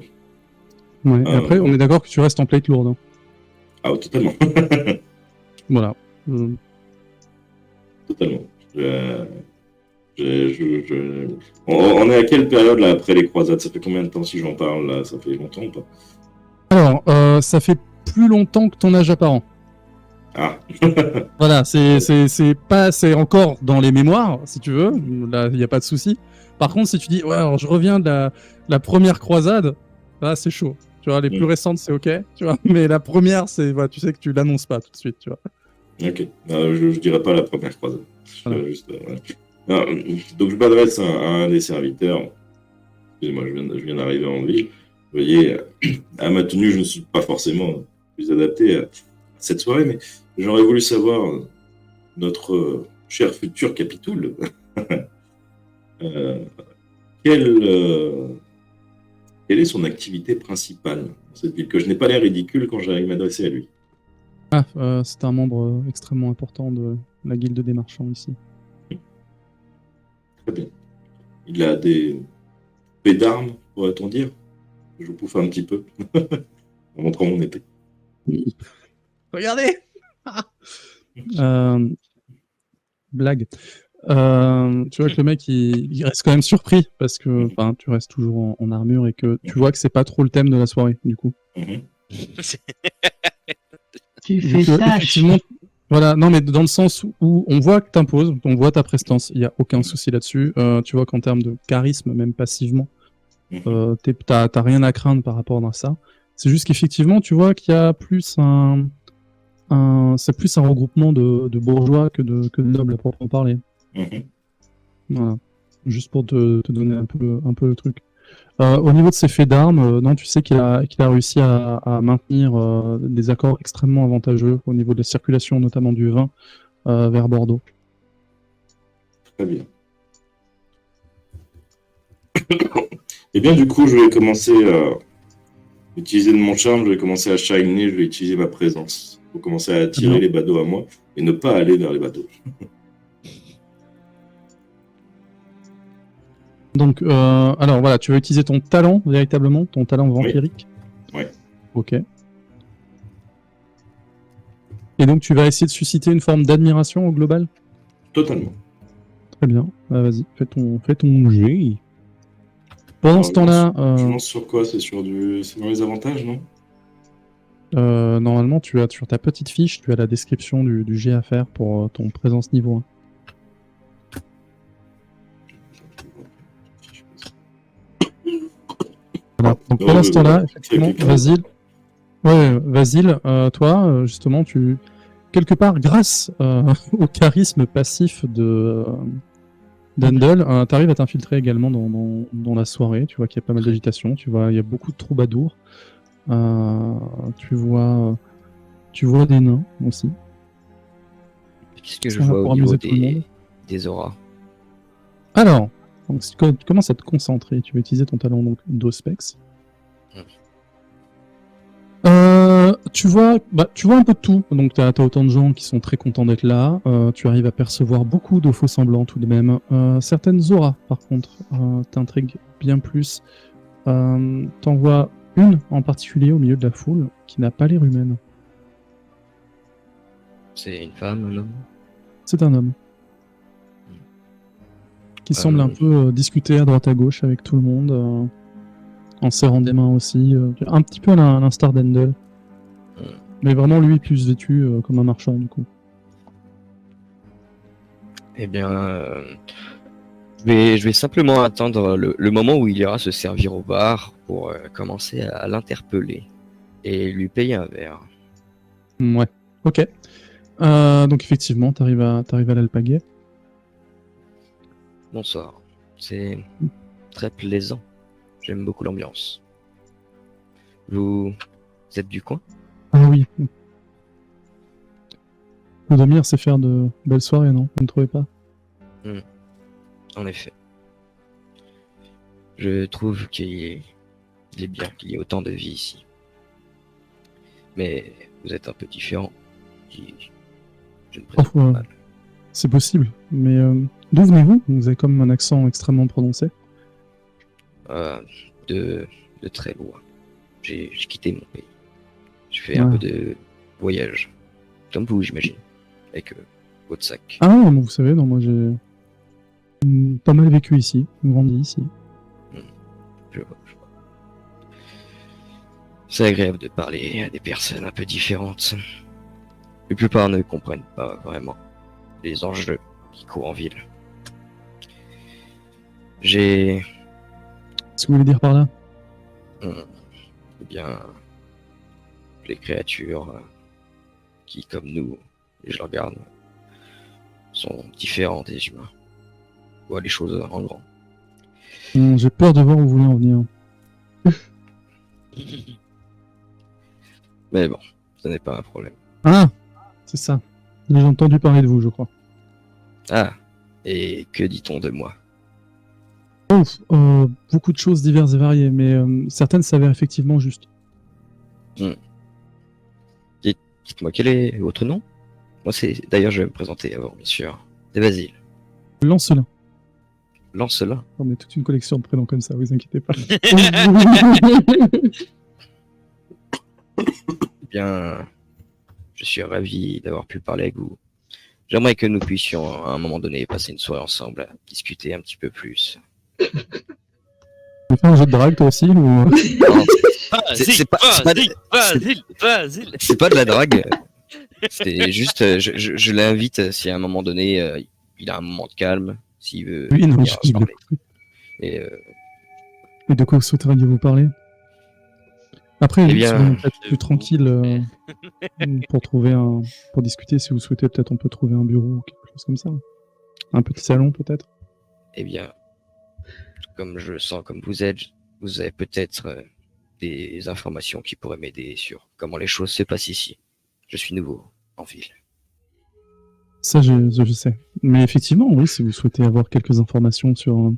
Ouais. Et après, on est d'accord que tu restes en plate lourde. Hein. Ah, totalement. Voilà. Totalement. On est à quelle période là après les croisades? Ça fait combien de temps si j'en parle là? Ça fait longtemps ou pas? Alors, ça fait plus longtemps que ton âge apparent. Ah. Voilà, c'est encore dans les mémoires, si tu veux. Là, il n'y a pas de souci. Par contre, si tu dis, ouais, alors je reviens de la première croisade, là, c'est chaud. Tu vois, les plus récentes, c'est ok. Tu vois, mais la première, c'est, voilà, tu sais que tu l'annonces pas tout de suite, tu vois. Ok. Je dirais pas la première croisade. Voilà. Non, donc je m'adresse à un des serviteurs. Excusez-moi, je viens d'arriver en ville. Vous voyez, à ma tenue, je ne suis pas forcément plus adapté à cette soirée, mais j'aurais voulu savoir notre cher futur capitoul. Quelle est son activité principale dans cette ville? Que je n'ai pas l'air ridicule quand j'arrive à m'adresser à lui. Ah, c'est un membre extrêmement important de la guilde des marchands ici. Très bien. Il a des paix d'armes, pourrait-on dire? Je vous pouffe un petit peu. en montrant mon épée. Regardez. Blague. Tu vois que le mec il reste quand même surpris parce que enfin, tu restes toujours en armure et que tu vois que c'est pas trop le thème de la soirée du coup. Mhm. Tu Donc, fais tâche. effectivement, voilà, non mais dans le sens où on voit que t'imposes, on voit ta prestance, il y a aucun souci là-dessus. Tu vois qu'en termes de charisme, même passivement, t'as rien à craindre par rapport à ça. C'est juste qu'effectivement, tu vois qu'il y a plus c'est plus un regroupement de bourgeois que de nobles à proprement parler. Mhm. Voilà. Juste pour te donner un peu le truc. Au niveau de ses faits d'armes, non, tu sais qu'il a réussi à maintenir des accords extrêmement avantageux au niveau de la circulation, notamment du vin, vers Bordeaux. Très bien. Et bien, du coup, je vais commencer à utiliser de mon charme, je vais commencer à shiner, je vais utiliser ma présence pour commencer à attirer Bien. les badauds à moi et ne pas aller vers les badauds. Donc, alors voilà, tu vas utiliser ton talent véritablement, ton talent vampirique. Oui. Ok. Et donc, tu vas essayer de susciter une forme d'admiration au global. Totalement. Très bien. Bah, vas-y, fais ton jet. Pendant Alors, ce temps-là, Je lance sur quoi? C'est sur c'est dans les avantages, non? normalement, tu as sur ta petite fiche, tu as la description du jet à faire pour ton présence niveau 1. Voilà. Donc pendant ce temps-là, effectivement, Vasile, toi, justement, quelque part, grâce au charisme passif d'Handel, tu arrives à t'infiltrer également dans la soirée. Tu vois qu'il y a pas mal d'agitation, tu vois, il y a beaucoup de troubadours. Tu vois des nains aussi. Qu'est-ce que je Ça va vois pour au niveau amuser tout le monde. des auras? Alors, donc, si tu commences à te concentrer, tu vas utiliser ton talent donc d'Ospex. Tu vois un peu de tout. Donc, t'as autant de gens qui sont très contents d'être là. Tu arrives à percevoir beaucoup de faux semblants tout de même. Certaines auras, par contre, t'intriguent bien plus. T'en vois une en particulier au milieu de la foule qui n'a pas l'air humaine. C'est une femme, un homme? C'est un homme qui semble un peu discuter à droite à gauche avec tout le monde, en serrant des mains aussi, un petit peu à l'instar d'Handel. Mais vraiment lui plus vêtu comme un marchand du coup. Eh bien, je vais simplement attendre le moment où il ira se servir au bar pour commencer à l'interpeller et lui payer un verre. Ouais, ok. Donc effectivement, t'arrives à l'alpaguer. Bonsoir. C'est très plaisant. J'aime beaucoup l'ambiance. Vous êtes du coin? Ah oui. Clodomir sait faire de belles soirées, non? Vous ne trouvez pas? En effet. Je trouve il est bien qu'il y ait autant de vie ici. Mais vous êtes un peu différent. Je ne présente pas mal. C'est possible, mais d'où venez-vous? Vous avez comme un accent extrêmement prononcé. De très loin. J'ai quitté mon pays. Je fais un peu de voyage. Comme vous, j'imagine. Avec votre sac. Ah non, vous savez, non, moi j'ai pas mal vécu ici, grandi ici. Je vois. C'est agréable de parler à des personnes un peu différentes. La plupart ne comprennent pas vraiment les enjeux qui courent en ville. Qu'est-ce que vous voulez dire par là? Eh bien, les créatures qui, comme nous, et je le regarde, sont différentes des humains. Voient les choses en grand. J'ai peur de voir où vous voulez en venir. Mais bon, ce n'est pas un problème. Ah, c'est ça. J'ai entendu parler de vous, je crois. Ah, et que dit-on de moi? Beaucoup de choses diverses et variées, mais certaines s'avèrent effectivement justes. Dites-moi, quel est votre nom? Moi, d'ailleurs, je vais me présenter avant, bien sûr. C'est Vasile. Lancelin. Lancelin? On a toute une collection de prénoms comme ça, vous inquiétez pas. Bien, je suis ravi d'avoir pu parler avec vous. J'aimerais que nous puissions, à un moment donné, passer une soirée ensemble, à discuter un petit peu plus. Tu veux faire un jeu de drague toi aussi ou... Non, Vas-y, c'est pas- c'est pas de- vas-y. c'est pas de la drague. C'est juste, je l'invite si à un moment donné, il a un moment de calme, s'il veut Oui, non, venir j'ai bien parler. compris. Et Et de quoi vous souhaiteriez vous parler? Après, Eh bien, soyons peut-être de plus vous, tranquille pour discuter. Si vous souhaitez, peut-être on peut trouver un bureau ou quelque chose comme ça. Un petit salon, peut-être. eh bien, comme je sens comme vous êtes, vous avez peut-être des informations qui pourraient m'aider sur comment les choses se passent ici. Je suis nouveau en ville. Ça, je sais. Mais effectivement, oui, si vous souhaitez avoir quelques informations sur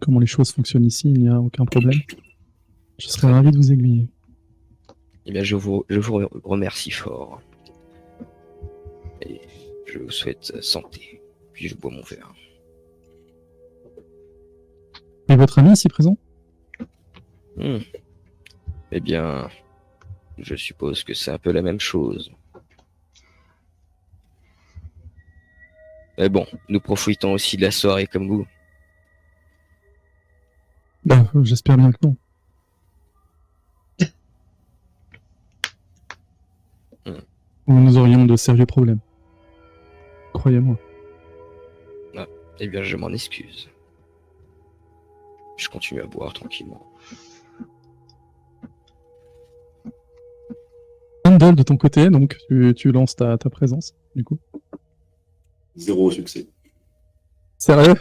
comment les choses fonctionnent ici, il n'y a aucun problème. Je serais ravi de vous aiguiller. Eh bien, je vous remercie fort. Et je vous souhaite santé. Puis je bois mon verre. Et votre ami ici présent? Eh bien, je suppose que c'est un peu la même chose. Mais bon, nous profitons aussi de la soirée comme vous. Bah, j'espère bien que non. Ou nous aurions de sérieux problèmes. Croyez-moi. Eh bien, je m'en excuse. Je continue à boire tranquillement. Handel, de ton côté, donc tu lances ta présence, du coup. 0 succès. Sérieux?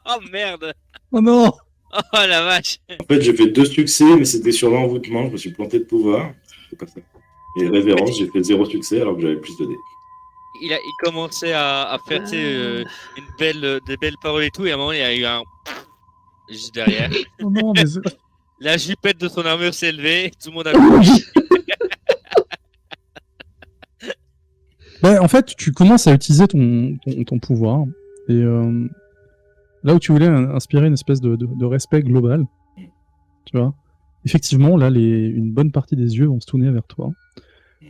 Oh merde. Oh non! Oh la vache. En fait, j'ai fait 2 succès, mais c'était sur l'envoûtement. Je me suis planté de pouvoir. C'est pas ça. Et révérence, j'ai fait 0 succès alors que j'avais plus de dés. Il commençait à faire tu sais, des belles paroles et tout, et à un moment il y a eu un juste derrière. Oh non, mais... La jupette de son armure s'est levée, tout le monde a Ouais, en fait, tu commences à utiliser ton pouvoir. Et là où tu voulais inspirer une espèce de respect global, tu vois, effectivement, là, une bonne partie des yeux vont se tourner vers toi.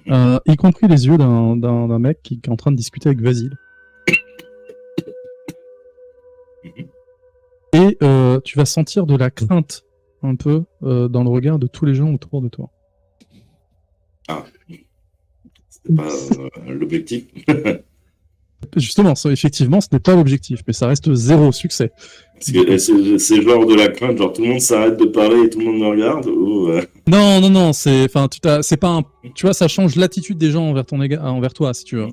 Y compris les yeux d'un mec qui est en train de discuter avec Vasile. Et tu vas sentir de la crainte un peu dans le regard de tous les gens autour de toi. Ah, c'était pas l'objectif. Justement, effectivement, ce n'est pas l'objectif, mais ça reste 0 succès. Parce que c'est genre de la crainte, genre tout le monde s'arrête de parler et tout le monde me regarde ou Non, c'est pas un, tu vois, ça change l'attitude des gens envers toi, si tu veux.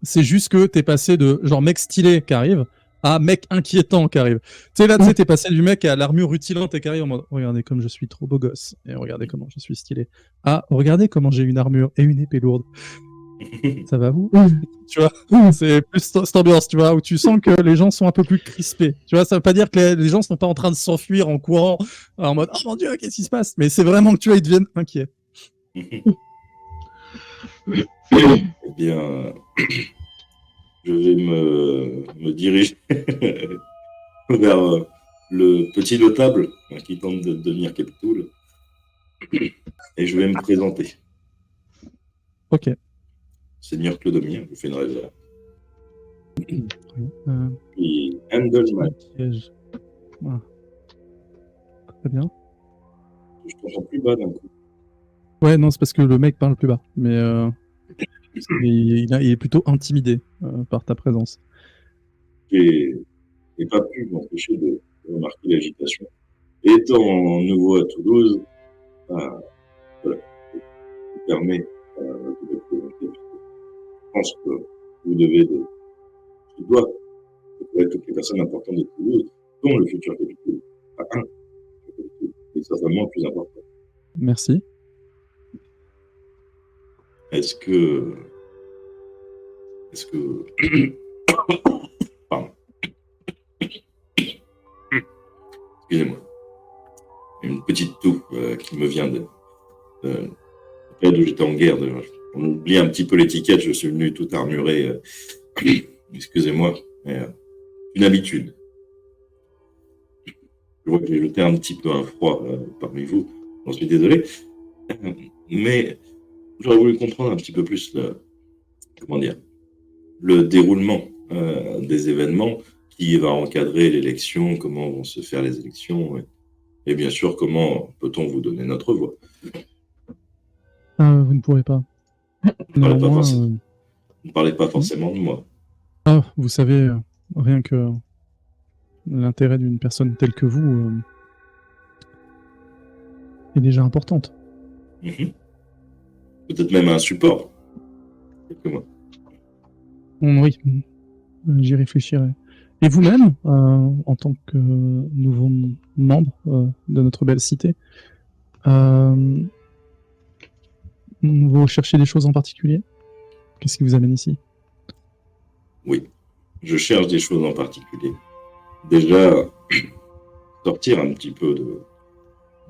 C'est juste que t'es passé de genre mec stylé qui arrive à mec inquiétant qui arrive. Tu sais, là, t'es passé du mec à l'armure rutilante et qui arrive en mode regardez comme je suis trop beau gosse et regardez comment je suis stylé. Ah, regardez comment j'ai une armure et une épée lourde. Ça va vous? Tu vois, c'est plus cette ambiance, tu vois, où tu sens que les gens sont un peu plus crispés. Tu vois, ça veut pas dire que les gens sont pas en train de s'enfuir en courant, en mode oh mon dieu, qu'est-ce qui se passe? Mais c'est vraiment que tu vois, ils deviennent inquiets. Eh bien, je vais me diriger vers le petit notable qui tente de devenir Keptoul et je vais me présenter. Ok. Seigneur Clodomir, je fais une réserve. Euh, Puis Endelman, piège. Ah. Très bien. je t'entends plus bas d'un coup. Ouais, non, c'est parce que le mec parle plus bas. Mais il est plutôt intimidé par ta présence. J'ai pas pu m'empêcher de remarquer l'agitation. Étant nouveau à Toulouse, voilà, ça me permet de me présenter. Je pense que vous devez je dois de toutes les personnes importantes de Toulouse, dont le futur capitaine. C'est certainement le plus important. Merci. Est-ce que pardon. Excusez-moi. Une petite toux qui me vient de période où j'étais en guerre. On oublie un petit peu l'étiquette, je suis venu tout armuré. Excusez-moi, mais une habitude. Je vois que j'ai jeté un petit peu un froid parmi vous, j'en suis désolé. Mais j'aurais voulu comprendre un petit peu plus comment dire, le déroulement des événements, qui va encadrer l'élection, comment vont se faire les élections, et bien sûr, comment peut-on vous donner notre voix. Vous ne pourrez pas. Ne parlez pas Néanmoins, forcément. Ne parlez pas forcément de moi. vous savez, rien que l'intérêt d'une personne telle que vous est déjà importante. Mhm. Peut-être même un support. Quelques mois. Oui, j'y réfléchirai. Et vous-même, en tant que nouveau membre de notre belle cité, vous cherchez des choses en particulier? Qu'est-ce qui vous amène ici? Oui, je cherche des choses en particulier. Déjà, sortir un petit peu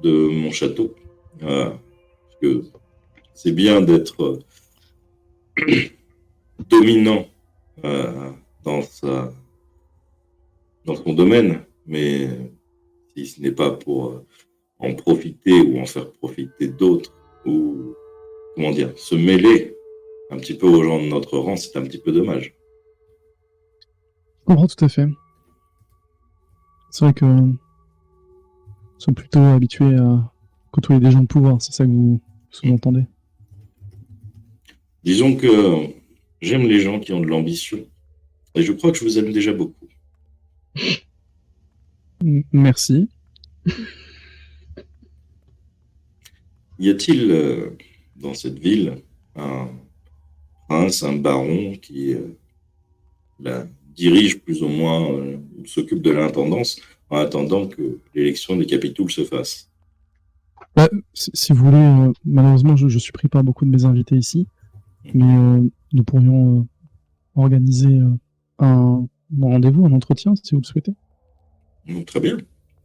de mon château. Parce que c'est bien d'être dominant dans son domaine, mais si ce n'est pas pour en profiter ou en faire profiter d'autres, ou comment dire, se mêler un petit peu aux gens de notre rang, c'est un petit peu dommage. Je comprends tout à fait. C'est vrai que nous sommes plutôt habitués à côtoyer des gens de pouvoir, c'est ça que vous sous-entendez. Disons que j'aime les gens qui ont de l'ambition, et je crois que je vous aime déjà beaucoup. Merci. Y a-t-il dans cette ville un prince, un baron qui dirige plus ou moins, s'occupe de l'intendance en attendant que l'élection des capitouls se fasse? Bah, si vous voulez, malheureusement, je suis pris par beaucoup de mes invités ici, mais nous pourrions organiser un rendez-vous, un entretien, si vous le souhaitez. Très bien.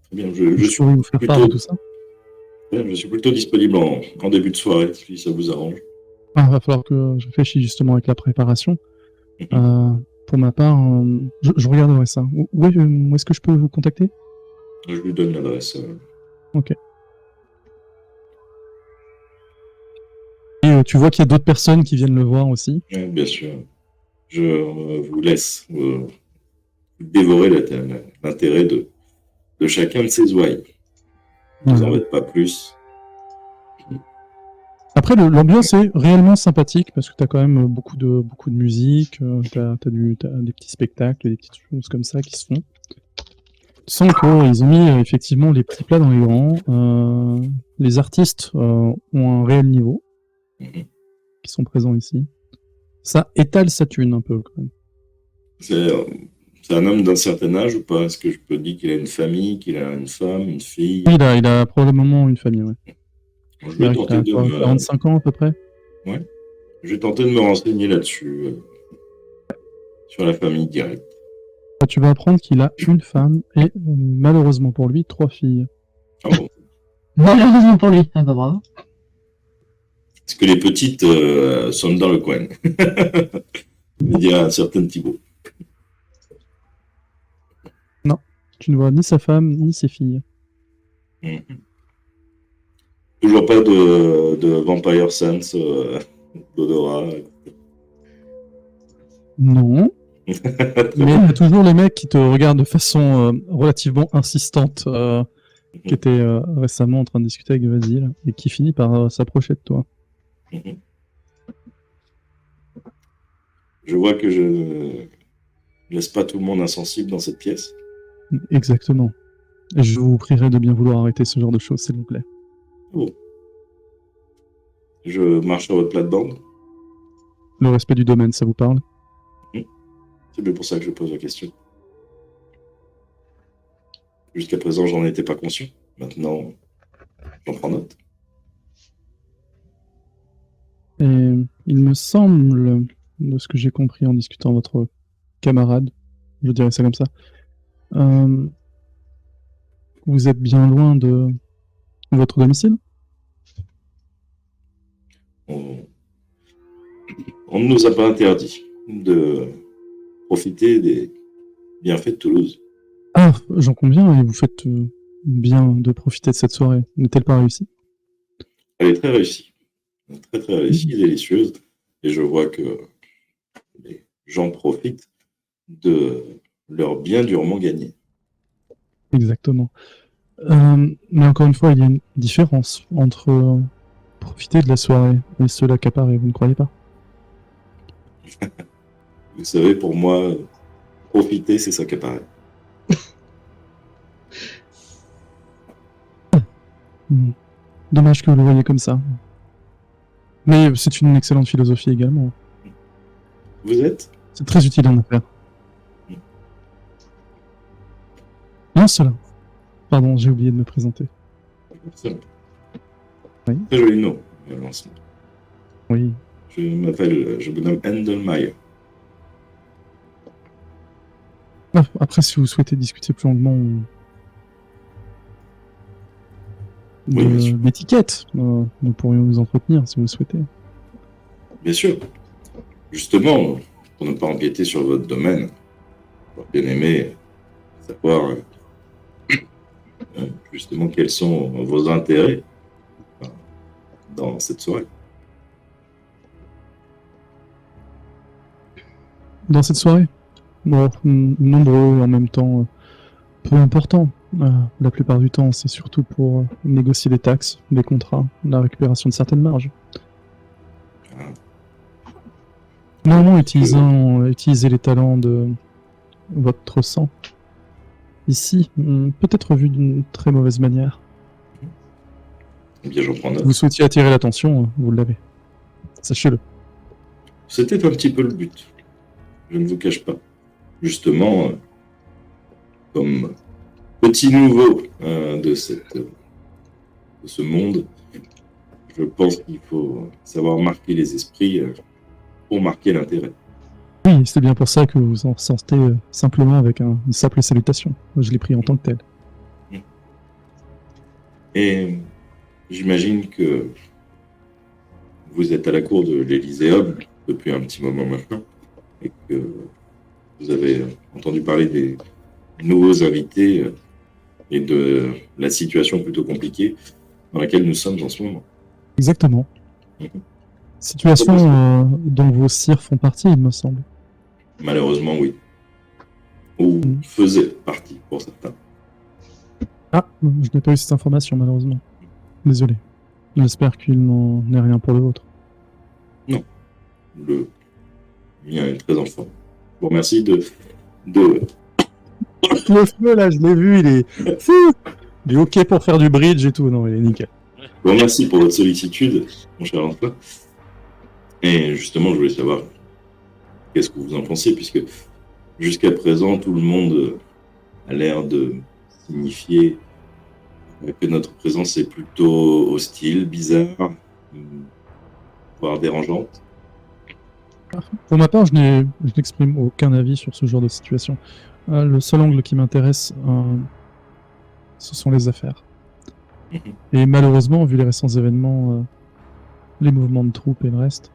Très bien. Je suis pourrais vous faire part de tout ça. je suis plutôt disponible en début de soirée, si ça vous arrange. Il va falloir que je réfléchisse justement avec la préparation. Pour ma part, je regarderai ça. Où est-ce que je peux vous contacter? Je lui donne l'adresse. Ok. Et tu vois qu'il y a d'autres personnes qui viennent le voir aussi. Bien sûr. Je vous laisse dévorer l'intérêt de chacun de ses ouailles. Ne vous en faites pas plus. Après, l'ambiance est réellement sympathique parce que tu as quand même beaucoup de musique, tu as des petits spectacles, des petites choses comme ça qui se font. Sans qu'ils ont mis effectivement les petits plats dans les grands. Les artistes ont un réel niveau qui sont présents ici. Ça étale sa thune un peu quand même. C'est un homme d'un certain âge ou pas? Est-ce que je peux dire qu'il a une famille, qu'il a une femme, une fille? Oui, il a probablement une famille, ouais. Je vais tenter de 45 ans à peu près. Ouais. Je vais tenter de me renseigner là-dessus, sur la famille directe. Tu vas apprendre qu'il a une femme et malheureusement pour lui, 3 filles. Ah bon? Malheureusement pour lui. Ah bah bravo. Est-ce que les petites sont dans le coin? Il y a un certain Thibaut. Non, tu ne vois ni sa femme ni ses filles. Toujours pas de Vampire Sense, d'odorat. Non. Mais il y a toujours les mecs qui te regardent de façon relativement insistante, qui étaient récemment en train de discuter avec Vasile, et qui finit par s'approcher de toi. Je vois que je ne laisse pas tout le monde insensible dans cette pièce. Exactement. Je vous prierai de bien vouloir arrêter ce genre de choses, s'il vous plaît. Bon. Je marche sur votre plate-bande. Le respect du domaine, ça vous parle? C'est bien pour ça que je pose la question. Jusqu'à présent, j'en étais pas conscient. Maintenant, j'en prends note. Et il me semble, de ce que j'ai compris en discutant avec votre camarade, je dirais ça comme ça, vous êtes bien loin de votre domicile? On ne nous a pas interdit de profiter des bienfaits de Toulouse. Ah, j'en conviens, et vous faites bien de profiter de cette soirée. N'est-elle pas réussie? Elle est très réussie. très très réussie, délicieuse, et je vois que les gens profitent de leur bien durement gagné. Exactement. Mais encore une fois, il y a une différence entre profiter de la soirée et se l'accaparer, vous ne croyez pas? Vous savez, pour moi, profiter, c'est s'accaparer. Dommage que vous le voyez comme ça. Mais c'est une excellente philosophie également. Vous êtes? C'est très utile en affaires. Non, cela. Pardon, j'ai oublié de me présenter. C'est bon. Oui. Très joli nom, lancement. Oui. Je me nomme Endelmeyer. Ah, après, si vous souhaitez discuter plus longuement Oui, bien sûr. d'étiquette, nous pourrions nous entretenir si vous le souhaitez. Bien sûr. Justement, pour ne pas empiéter sur votre domaine, j'aurais bien aimé savoir justement quels sont vos intérêts dans cette soirée. Dans cette soirée, bon, nombreux et en même temps peu importants. La plupart du temps, c'est surtout pour négocier les taxes, les contrats, la récupération de certaines marges. Néanmoins, utiliser les talents de votre sang ici peut être vu d'une très mauvaise manière. Eh bien, j'en prends note. Vous souhaitiez attirer l'attention, vous l'avez. Sachez-le. C'était un petit peu le but. Je ne vous cache pas. Justement, comme petit nouveau de ce monde, je pense qu'il faut savoir marquer les esprits pour marquer l'intérêt. Oui, c'est bien pour ça que vous en sortez simplement avec une simple salutation. Je l'ai pris en tant que tel. Et j'imagine que vous êtes à la cour de l'Elyséum depuis un petit moment maintenant et que vous avez entendu parler des nouveaux invités et de la situation plutôt compliquée dans laquelle nous sommes en ce moment. Exactement. Situation dont vos sires font partie, il me semble. Malheureusement, oui. Ou faisaient partie pour certains. Ah, je n'ai pas eu cette information, malheureusement. Désolé. J'espère qu'il n'en est rien pour le vôtre. Non. Le mien est très en forme. Je vous remercie de... Le feu, là, je l'ai vu, il est fou. Il est OK pour faire du bridge et tout. Non, il est nickel. Je vous remercie pour votre sollicitude, mon cher Antoine. Et justement, je voulais savoir qu'est-ce que vous en pensez, puisque jusqu'à présent, tout le monde a l'air de signifier que notre présence est plutôt hostile, bizarre, voire dérangeante. Pour ma part, je n'exprime aucun avis sur ce genre de situation. Le seul angle qui m'intéresse, ce sont les affaires. Et malheureusement, vu les récents événements, les mouvements de troupes et le reste,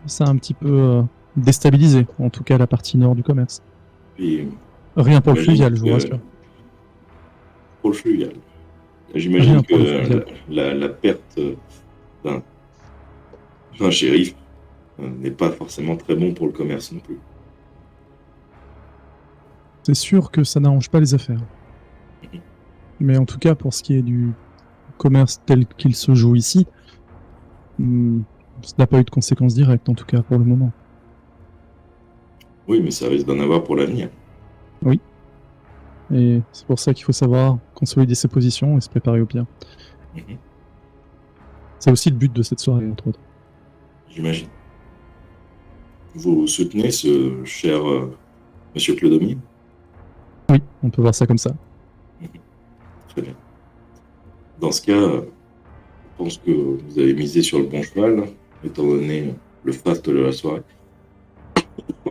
ça a un petit peu déstabilisé, en tout cas la partie nord du commerce. Puis, rien pour le fluvial, je vous rassure. Pour le fluvial. J'imagine que la perte d'un shérif n'est pas forcément très bon pour le commerce non plus. C'est sûr que ça n'arrange pas les affaires. Mais en tout cas, pour ce qui est du commerce tel qu'il se joue ici, ça n'a pas eu de conséquences directes, en tout cas pour le moment. Oui, mais ça risque d'en avoir pour l'avenir. Oui. Et c'est pour ça qu'il faut savoir consolider ses positions et se préparer au pire. C'est aussi le but de cette soirée, entre autres. J'imagine. Vous soutenez ce cher Monsieur Clodomir? Oui, on peut voir ça comme ça. Très bien. Dans ce cas, je pense que vous avez misé sur le bon cheval, étant donné le faste de la soirée.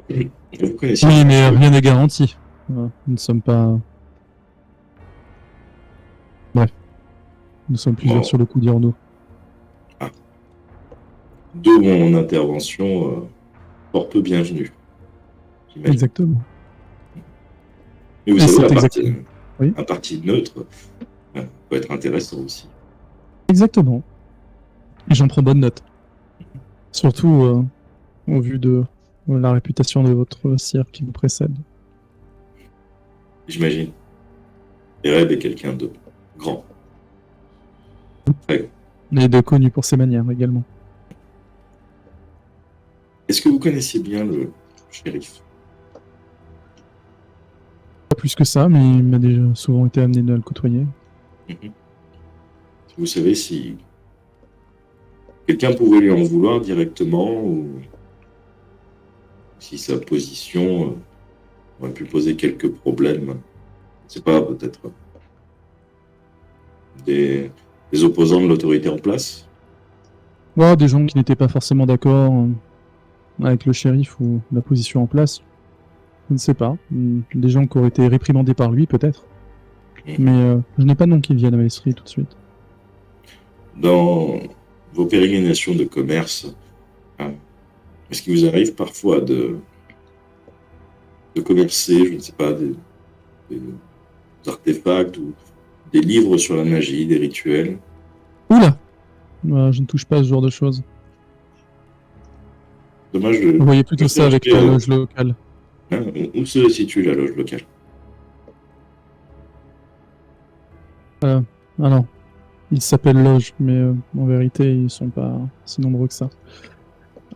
Vous connaissez oui, mais rien n'est garanti. Nous ne sommes pas... Bref. Nous sommes plusieurs sur le coup d'Irno. Ah. D'où mon intervention fort peu bienvenue. Exactement. Mais vous savez, un parti neutre peut être intéressant aussi. Exactement. Et j'en prends bonne note. Surtout au vu de la réputation de votre sire qui vous précède. J'imagine. Ereb est quelqu'un de grand. Très grand. Et de connu pour ses manières également. Est-ce que vous connaissiez bien le shérif? Pas plus que ça, mais il m'a déjà souvent été amené de le côtoyer. Mhm. Vous savez si quelqu'un pouvait lui en vouloir directement ou si sa position aurait pu poser quelques problèmes? Je sais pas, peut-être des opposants de l'autorité en place? Ouais, des gens qui n'étaient pas forcément d'accord avec le shérif ou la position en place. Je ne sais pas. Des gens qui auraient été réprimandés par lui, peut-être. Mais je n'ai pas de nom qui vienne à l'esprit tout de suite. Dans vos pérégrinations de commerce, hein, est-ce qu'il vous arrive parfois de commercer, je ne sais pas, des artefacts ou des livres sur la magie, des rituels? Oula je ne touche pas à ce genre de choses. Dommage Vous de... voyez plutôt je ça avec cherchais, la loge locale. hein, où se situe la loge locale? Ah non, ils s'appellent loge, mais en vérité, ils sont pas si nombreux que ça.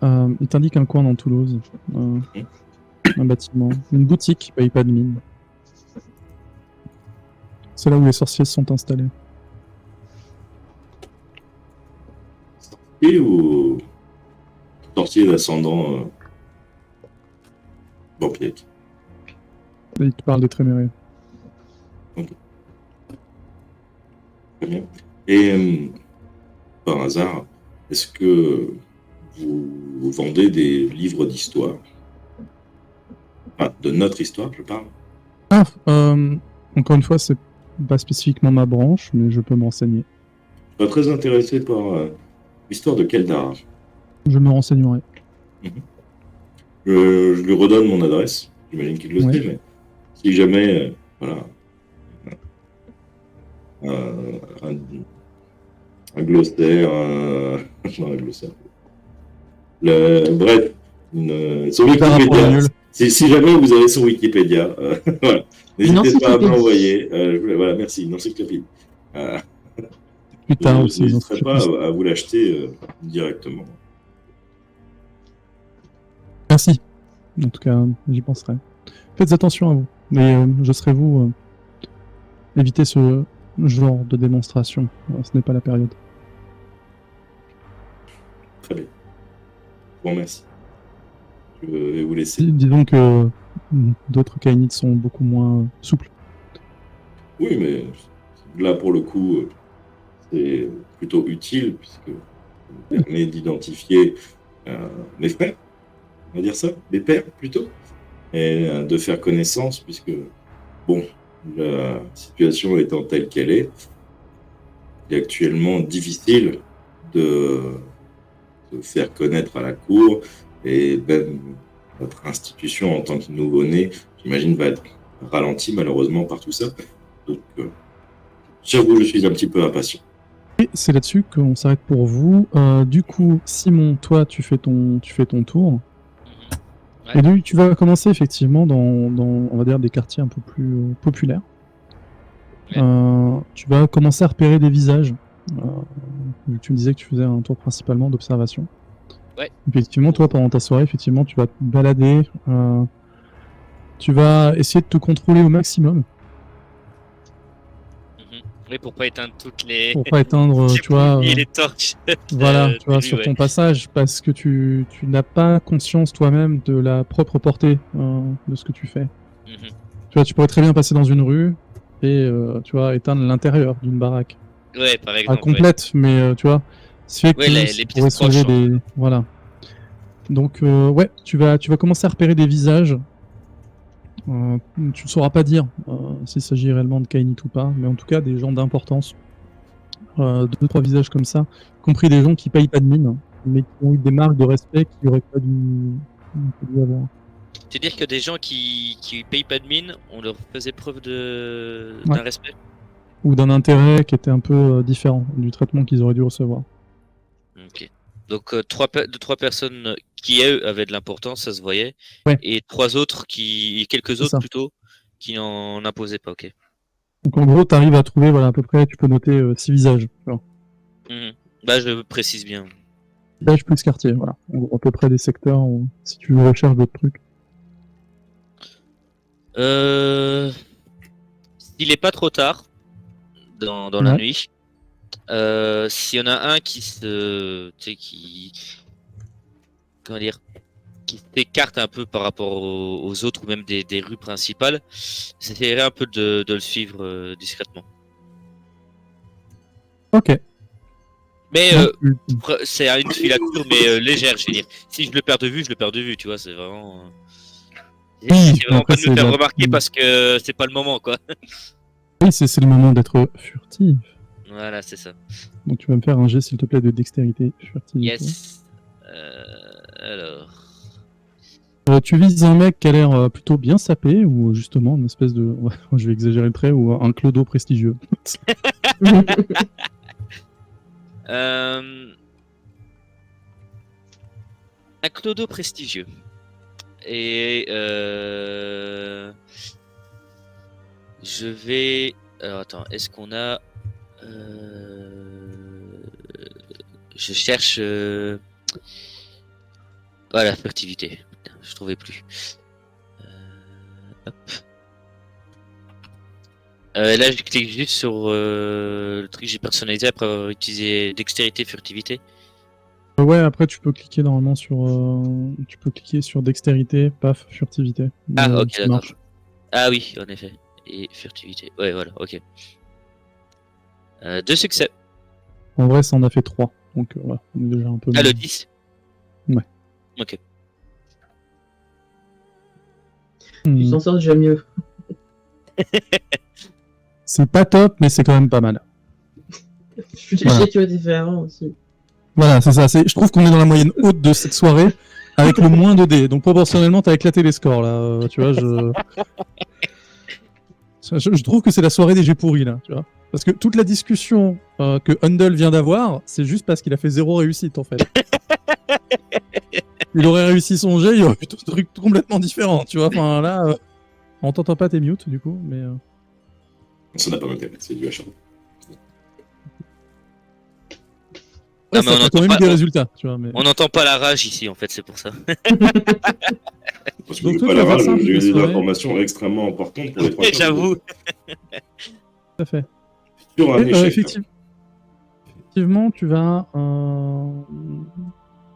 Il t'indique un coin dans Toulouse. Un bâtiment. Une boutique qui paye pas de mine. C'est là où les sorciers sont installés. Et ou sorcier d'ascendant vampirique? Et il te parle des Trémériens. Très bien. Et par hasard, est-ce que vous vendez des livres d'histoire? Ah, de notre histoire, je parle. Ah, encore une fois, c'est pas spécifiquement ma branche, mais je peux me renseigner. Je suis très intéressé par l'histoire de Keldar. Je me renseignerai. Je lui redonne mon adresse. J'imagine qu'il le Ouais. sait, mais si jamais, voilà, un glossaire, non, un glossaire. Bref, son Par rapport à Wikipédia. nul. Si jamais vous avez son Wikipédia, voilà, n'hésitez pas à encyclopédie. m'envoyer. Voilà, merci, une encyclopédie. Plus tard Je aussi. n'hésiterai pas à vous l'acheter directement. Merci. En tout cas, j'y penserai. Faites attention à vous. Mais je serai vous. Évitez ce genre de démonstration. Ce n'est pas la période. Très bien. Je vous remercie. Je vais vous laisser. Disons que d'autres Kainites sont beaucoup moins souples. Oui, mais là, pour le coup, c'est plutôt utile puisque ça vous permet d'identifier mes frères, on va dire ça, mes pères plutôt, et de faire connaissance puisque, bon, la situation étant telle qu'elle est, il est actuellement difficile de se faire connaître à la cour et même notre institution en tant que nouveau-né, j'imagine, va être ralentie malheureusement par tout ça. Donc, j'avoue, je suis un petit peu impatient. Et c'est là-dessus qu'on s'arrête pour vous. Du coup, Simon, toi, tu fais ton tour. Ouais. Et tu vas commencer effectivement dans, on va dire, des quartiers un peu plus populaires. Ouais. Tu vas commencer à repérer des visages. Tu me disais que tu faisais un tour principalement d'observation. Ouais. Effectivement, toi, pendant ta soirée, effectivement, tu vas te balader. Tu vas essayer de te contrôler au maximum Oui, pour pas éteindre toutes les. pour pas éteindre, les tu vois. bougies et les torches. Voilà, tu vois, de sur lui, ton ouais. passage, parce que tu n'as pas conscience toi-même de la propre portée de ce que tu fais. Mhm. Tu vois, tu pourrais très bien passer dans une rue et tu vois, éteindre l'intérieur d'une baraque. Ouais, par Pas exemple. complète, mais tu vois, ce fait que Ouais, les ça petites pourrait soulever proches, des... Voilà. Donc, ouais, tu vas commencer à repérer des visages. Tu ne sauras pas dire s'il s'agit réellement de Kainit ou pas, mais en tout cas, des gens d'importance. 2-3 visages comme ça, y compris des gens qui payent pas de mine, mais qui ont eu des marques de respect qui n'auraient pas dû avoir. C'est-à-dire que des gens qui payent pas de mine, on leur faisait preuve Ouais. d'un respect. Ou d'un intérêt qui était un peu différent du traitement qu'ils auraient dû recevoir. Hmm. Ok. Donc trois personnes qui eux avaient de l'importance, ça se voyait, Ouais. et quelques C'est autres ça. plutôt, qui n'en imposaient pas. Ok. Donc en gros, tu arrives à trouver voilà, à peu près, tu peux noter 6 visages. Tu vois. Mhm. Bah je précise bien. Village plus quartier, voilà. En gros, à peu près des secteurs, si tu recherches d'autres trucs. S'il est pas trop tard dans la Ouais. nuit, s'il y en a un qui tu sais, comment dire, qui s'écarte un peu par rapport aux autres ou même des rues principales, j'essaierai un peu de le suivre discrètement. Ok. Mais Donc, c'est à une filature, mais légère, je veux dire. Si je le perds de vue, je le perds de vue, tu vois, c'est vraiment. J'essaie vraiment après, pas de me c'est faire la- remarquer parce que c'est pas le moment, quoi. oui, c'est le moment d'être furtif. Voilà, c'est ça. Donc tu vas me faire un jet, s'il te plaît, de dextérité, furtivité. Yes. Alors. Tu vises un mec qui a l'air plutôt bien sapé, ou justement une espèce de... ouais, je vais exagérer le trait, ou un clodo prestigieux. Un clodo prestigieux. Et je vais. Alors attends, est-ce qu'on a. Je cherche. Voilà, furtivité. Putain, je trouvais plus. Hop. Là, je clique juste sur le truc que j'ai personnalisé après avoir utilisé dextérité, furtivité. Ouais, après tu peux cliquer normalement sur... tu peux cliquer sur dextérité, paf, furtivité. Ah, ok, ça d'accord. marche. Ah oui, en effet. Et furtivité. Ouais, voilà, ok. 2 succès. En vrai, ça en a fait 3. Donc voilà, on est déjà un peu... Ah, le 10. Ouais. Ok. Tu t'en sors déjà mieux. C'est pas top, mais c'est quand même pas mal. Je sais que tu vois différent aussi. Voilà, c'est ça. Je trouve qu'on est dans la moyenne haute de cette soirée avec le moins de dés. Donc proportionnellement, t'as éclaté les scores là. Tu vois, je trouve que c'est la soirée des jets pourris là. Tu vois, parce que toute la discussion que Hundle vient d'avoir, c'est juste parce qu'il a fait 0 réussite en fait. Il aurait réussi son jet, il y aurait eu un truc complètement différent. Tu vois, enfin là, on t'entend pas, t'es mute du coup, mais. Ça n'a pas m'intéressé, c'est du achat. Non, Ouais, mais ça a quand même eu des résultats, tu vois. Mais... on n'entend pas la rage ici, en fait, c'est pour ça. Parce que Donc, j'ai toi, pas tu la vas faire rage, ça un peu j'ai eu de des soirée. informations extrêmement importantes pour les trois quarts. J'avoue. Tout à fait. Sur un échec. Effectivement, tu vas.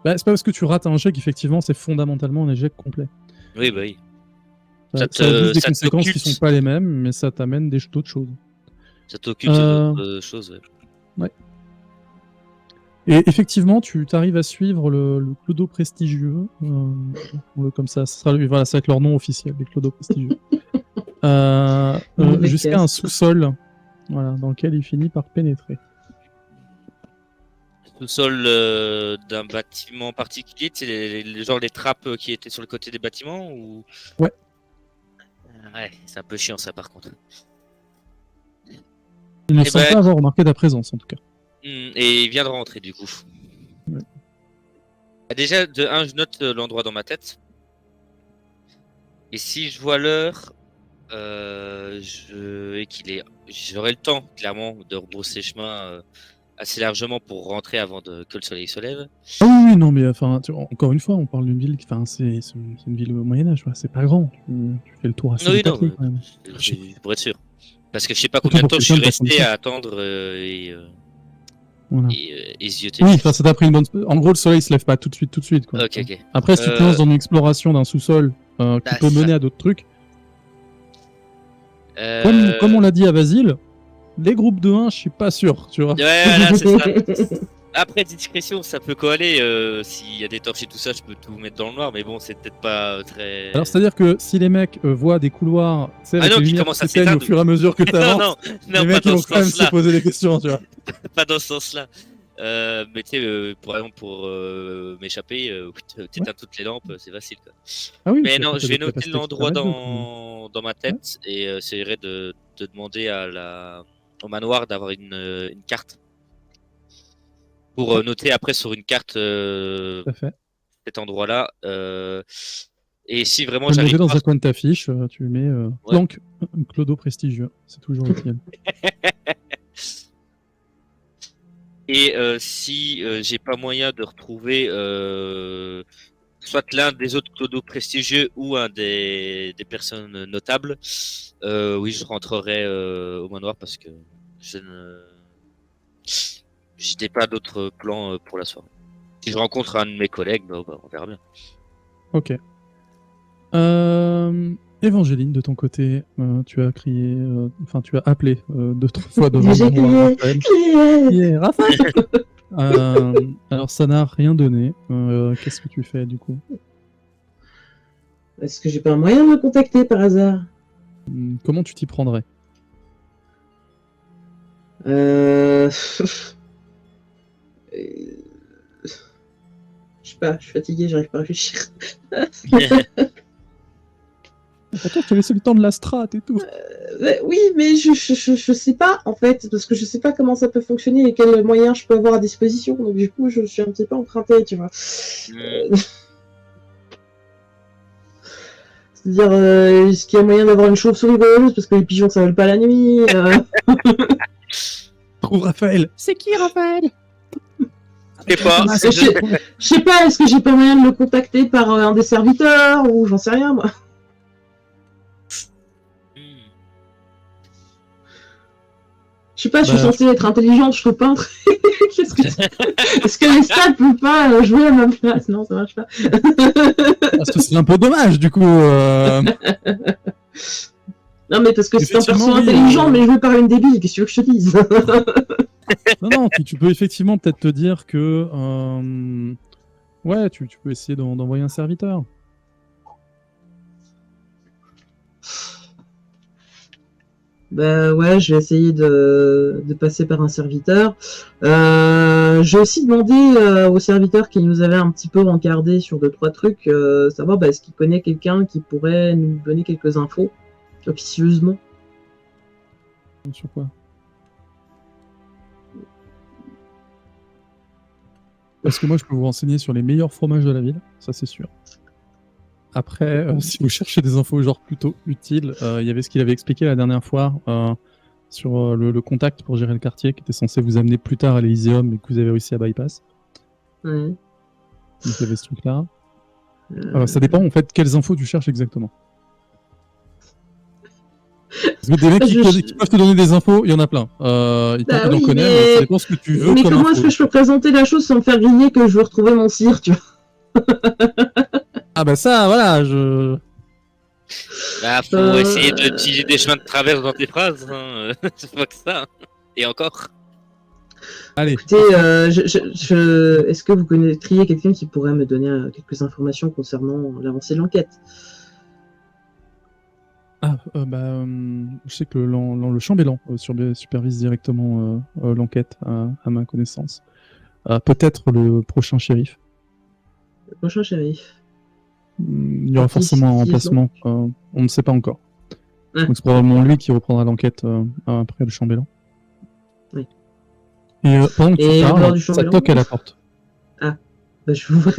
Bah, c'est pas parce que tu rates un jet qu'effectivement c'est fondamentalement un échec complet. Oui, bah oui. Ça Ça a juste des ça conséquences qui t'occulte. sont pas les mêmes, mais ça t'amène d'autres choses. Ça t'occupe d'autres choses. Ouais. Ouais. Et effectivement, tu t'arrives à suivre le clodo prestigieux, comme ça, voilà, ça va être leur nom officiel, les clodos prestigieux, jusqu'à un sous-sol, voilà, dans lequel il finit par pénétrer. Sous-sol d'un bâtiment particulier, c'est genre les trappes qui étaient sur le côté des bâtiments ou... Ouais. Ouais, c'est un peu chiant ça par contre. Il ne semble pas avoir remarqué ta présence en tout cas. Et il vient de rentrer du coup. Ouais. Déjà, de 1, je note l'endroit dans ma tête. Et si je vois l'heure, j'aurai le temps clairement de rebrousser chemin assez largement pour rentrer avant que le soleil se lève. Ah oui, non, mais enfin, encore une fois, on parle d'une ville, enfin, c'est une ville au Moyen-Âge, c'est pas grand. Tu fais le tour assez Oui, vite non, quand même. pour être sûr. Parce que je sais pas combien de temps je suis resté à attendre voilà. et zioter. Oui, ça t'a pris une bonne. En gros, le soleil se lève pas tout de suite, quoi. Ok, ok. Après, si tu te lances dans une exploration d'un sous-sol qui peut mener à d'autres trucs, comme on l'a dit à Basile, les groupes de 1, je suis pas sûr, tu vois. Ouais, voilà, c'est ça. Après, discrétion, ça peut coller. S'il y a des torches et tout ça, je peux tout mettre dans le noir, mais bon, c'est peut-être pas très. Alors, c'est-à-dire que si les mecs voient des couloirs, tu sais, avec les lumières qui s'éteignent au fur et à mesure que tu avances, non, les mecs ils vont quand même se poser des questions, tu vois. Pas dans ce sens-là. Mais tu sais, par exemple, pour m'échapper, t'éteins toutes les lampes, c'est facile. Quoi. Ah oui, mais non, je vais noter l'endroit dans ma tête et essayerai de demander au manoir d'avoir une carte. pour noter après sur une carte Tout à fait. cet endroit-là. Et si vraiment Tu peux le j'arrive noter dans pas, un coin de ta fiche, tu mets Planck, Clodo prestigieux. C'est toujours utile. et si j'ai pas moyen de retrouver soit l'un des autres clodos prestigieux ou un des personnes notables, oui, je rentrerai au manoir parce que je n'ai pas d'autres plans pour la soirée. Si je rencontre un de mes collègues, bah, on verra bien. Ok. Évangéline, de ton côté, tu as crié, tu as appelé 2-3 fois devant J'ai le roi crié, Raphaël. crié. Yeah, Raphaël. Alors ça n'a rien donné. Qu'est-ce que tu fais du coup? Est-ce que j'ai pas un moyen de me contacter par hasard? Comment tu t'y prendrais? Je sais pas, je suis fatigué, j'arrive pas à réfléchir. Pourtant, je te laissé le temps de la strat et tout. Oui, mais je sais pas en fait, parce que je sais pas comment ça peut fonctionner et quels moyens je peux avoir à disposition. Donc du coup, je suis un petit peu emprunté, tu vois. C'est-à-dire, est-ce qu'il y a moyen d'avoir une chauve-souris voleuse parce que les pigeons ça vole pas la nuit Trouve Raphaël. C'est qui Raphaël? Je sais pas. Je sais pas, est-ce que j'ai pas moyen de le contacter par un des serviteurs ou j'en sais rien moi. Je sais pas, je suis censée être intelligente, je trouve pas un truc. Est-ce que les stats peuvent pas jouer à ma place? Non, ça marche pas. Parce que c'est un peu dommage, du coup. Non, mais parce que c'est un perso intelligent, mais joué par une débile, qu'est-ce que tu veux que je te dise? Non, tu peux effectivement peut-être te dire que... ouais, tu peux essayer d'envoyer un serviteur. Bah ouais, je vais essayer de passer par un serviteur. J'ai aussi demandé au serviteur qui nous avait un petit peu rencardé sur 2-3 trucs, savoir est-ce qu'il connaît quelqu'un qui pourrait nous donner quelques infos officieusement. Sur quoi? Parce que moi, je peux vous renseigner sur les meilleurs fromages de la ville, ça c'est sûr. Après, si vous cherchez des infos genre plutôt utiles, il y avait ce qu'il avait expliqué la dernière fois sur le contact pour gérer le quartier qui était censé vous amener plus tard à l'Elyséum mais que vous avez réussi à bypass. Ouais. Donc il y avait ce truc-là. Ça dépend en fait quelles infos tu cherches exactement. Parce que des mecs qui peuvent te donner des infos, il y en a plein. Ils en connaissent, mais ça dépend ce que tu veux. Mais comment est-ce que je peux présenter la chose sans me faire griller que je veux retrouver mon cire, tu vois? Ah bah ça, voilà, Bah, faut essayer d'utiliser des chemins de traverse dans tes phrases, hein. C'est pas que ça. Et encore. Allez. Écoutez, est-ce que vous connaîtriez quelqu'un qui pourrait me donner quelques informations concernant l'avancée de l'enquête? Je sais que le chambellan supervise directement l'enquête à ma connaissance. Peut-être le prochain shérif. Le prochain shérif. Il y aura forcément un remplacement. On ne sait pas encore. Ouais. Donc c'est probablement lui qui reprendra l'enquête après le chambellan. Oui. Et pendant que tu parles, ça toque à la porte. Ah, bah je vous ouvre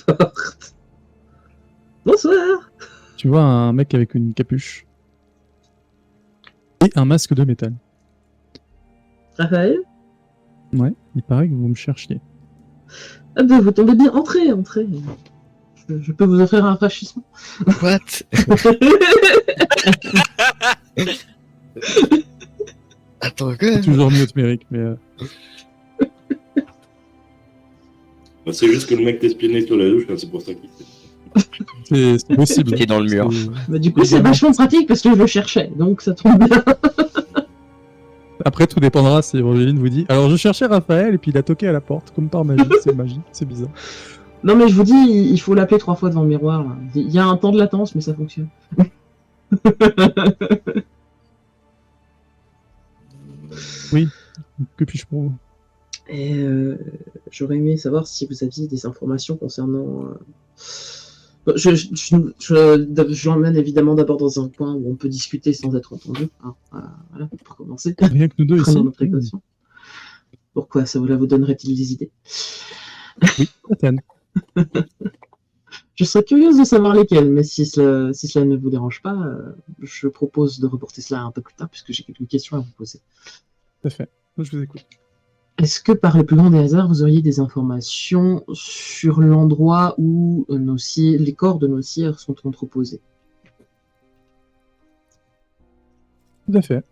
la porte. Bonsoir. Tu vois un mec avec une capuche et un masque de métal. Raphaël? Ouais, il paraît que vous me cherchiez. Ah bah vous tombez bien, entrez. Je peux vous offrir un rafraîchissement. What? Attends, quoi? C'est toujours mieux Méric, mais... Bah, c'est juste que le mec t'espionnait sur la douche, hein, c'est pour ça qu'il c'est possible. Qui est dans le mur. Bah du coup c'est vachement pratique parce que je le cherchais, donc ça tombe bien. Après tout dépendra si Évangéline vous dit. Alors je cherchais Raphaël et puis il a toqué à la porte, comme par magie, c'est magique, c'est bizarre. Non mais je vous dis, il faut l'appeler 3 fois devant le miroir. Là. Il y a un temps de latence mais ça fonctionne. Oui, que puis-je pour vous? Et j'aurais aimé savoir si vous aviez des informations concernant... Je l'emmène évidemment d'abord dans un coin où on peut discuter sans être entendu. Hein. Voilà, pour commencer. Rien que nous deux ici. Prenons nos précautions. Pourquoi cela vous donnerait-il des idées? Oui, certaines. Je serais curieuse de savoir lesquelles, mais si cela ne vous dérange pas, je propose de reporter cela un peu plus tard, puisque j'ai quelques questions à vous poser. Tout à fait. Je vous écoute. Est-ce que par le plus grand des hasards, vous auriez des informations sur l'endroit où les corps de nos sires sont entreposés? Tout à fait.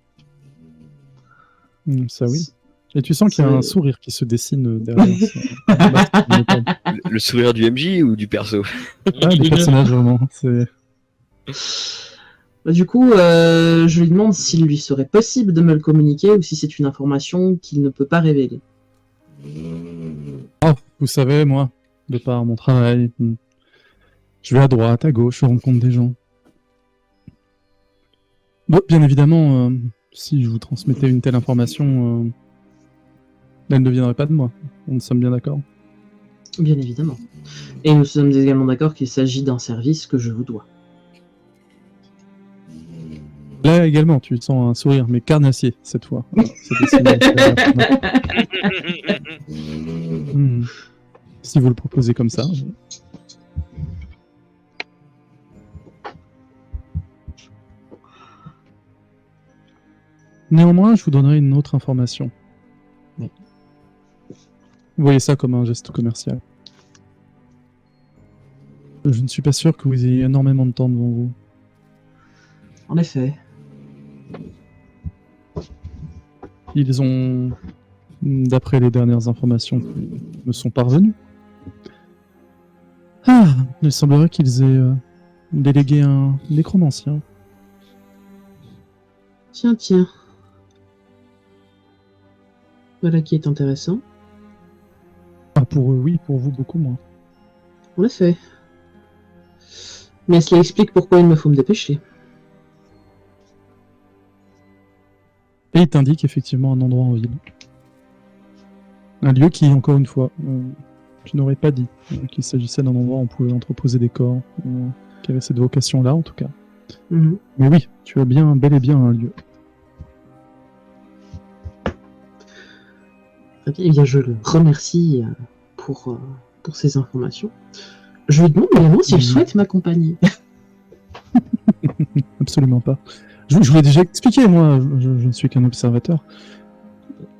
Ça oui. Et tu sens qu'il y a un sourire qui se dessine derrière. Le sourire du MJ ou du perso? Ah, des personnages vraiment. Du coup, je lui demande s'il lui serait possible de me le communiquer ou si c'est une information qu'il ne peut pas révéler. Oh, vous savez, moi, de par mon travail, je vais à droite, à gauche, je rencontre des gens. Bon, bien évidemment, si je vous transmettais une telle information, elle ne viendrait pas de moi. Nous sommes bien d'accord. Bien évidemment. Et nous sommes également d'accord qu'il s'agit d'un service que je vous dois. Là également, tu sens un sourire, mais carnassier, cette fois. Se dessine Si vous le proposez comme ça. Néanmoins, je vous donnerai une autre information. Oui. Vous voyez ça comme un geste commercial. Je ne suis pas sûr que vous ayez énormément de temps devant vous. En effet. Ils ont, d'après les dernières informations qui me sont parvenues, il semblerait qu'ils aient délégué un nécromancien. Tiens. Voilà qui est intéressant. Ah, pour eux, oui, pour vous, beaucoup moins. En effet. Mais cela explique pourquoi il me faut me dépêcher. Et il t'indique effectivement un endroit en ville. Un lieu qui, encore une fois, tu n'aurais pas dit qu'il s'agissait d'un endroit où on pouvait entreposer des corps, qui avait cette vocation-là, en tout cas. Mhm. Mais oui, tu as bien, bel et bien un lieu. Eh bien, je le remercie pour ces informations. Je lui demande également s'il souhaite m'accompagner. Absolument pas. Je vous l'ai déjà expliqué, moi, je ne suis qu'un observateur.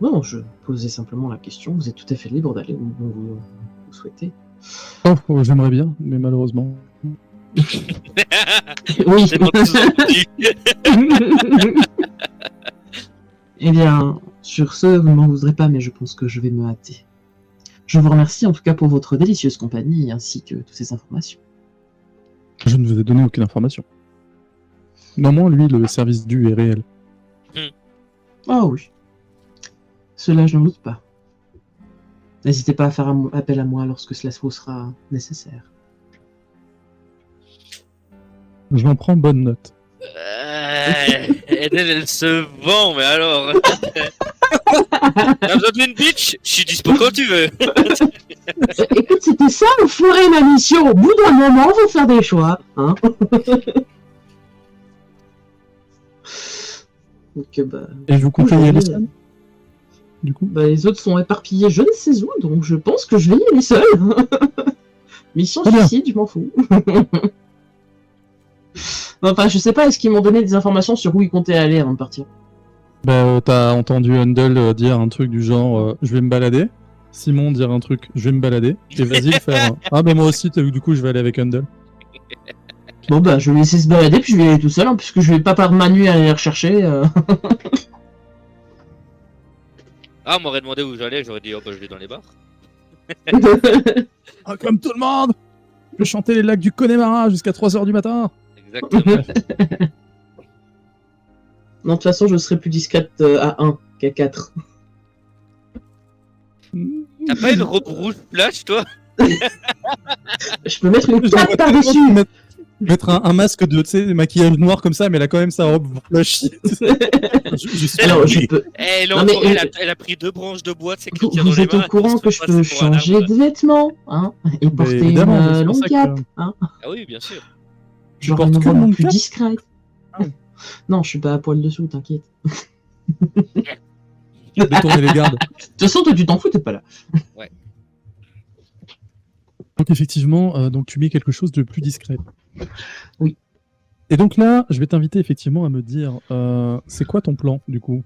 Non, je posais simplement la question. Vous êtes tout à fait libre d'aller où vous souhaitez. Oh, j'aimerais bien, mais malheureusement. Oui. C'est pas tout Eh bien, sur ce, vous ne m'en voudrez pas, mais je pense que je vais me hâter. Je vous remercie en tout cas pour votre délicieuse compagnie ainsi que toutes ces informations. Je ne vous ai donné aucune information. Normalement, lui, le service dû est réel. Oh oui. Cela, je n'en doute pas. N'hésitez pas à faire appel à moi lorsque cela vous sera nécessaire. Je m'en prends bonne note. Elle se vend, mais alors. T'as besoin d'une bitch? Je suis dispo quand tu veux. Écoute, c'était ça, on ferait ma mission. Au bout d'un moment, on va faire des choix. Hein. Donc, Et vous comptez y aller seul, du coup? Les autres sont éparpillés je ne sais où, donc je pense que je vais y aller seul. Mission Très bien. suicide, je m'en fous. Enfin, je sais pas, est-ce qu'ils m'ont donné des informations sur où ils comptaient aller avant de partir? T'as entendu Handel dire un truc du genre je vais me balader. Simon dire un truc je vais me balader. Et Vasile faire ah, moi aussi, du coup, je vais aller avec Handel. Bon, je vais laisser se balader, puis je vais y aller tout seul, hein, puisque je vais pas par ma nuit aller les rechercher. Ah, on m'aurait demandé où j'allais, j'aurais dit, oh bah je vais dans les bars. Ah, comme tout le monde! Je vais chanter les lacs du Connemara jusqu'à 3h du matin! Exactement. Non, de toute façon, je serai plus discrète à 1 qu'à 4. T'as pas une robe rouge flash, toi? Je peux mettre une cape par-dessus. Mettre un masque de, tu sais, maquillage noir comme ça, mais elle a quand même sa robe flashy. Alors, je peux... Elle, Non, mais elle a pris 2 branches de bois, c'est Vous, vous êtes au courant que je peux changer de vêtements, hein, et porter évidemment, c'est une pour longue ça cape, que- hein. Ah oui, bien sûr. Je Genre porte une que robe mon plus cap. discrète. Ah. Non, je suis pas à poil dessous, t'inquiète. détourner les gardes. De toute façon, toi, tu t'en fous, t'es pas là. Donc effectivement, donc tu mets quelque chose de plus discret. Oui. Et donc là, je vais t'inviter effectivement à me dire, c'est quoi ton plan du coup?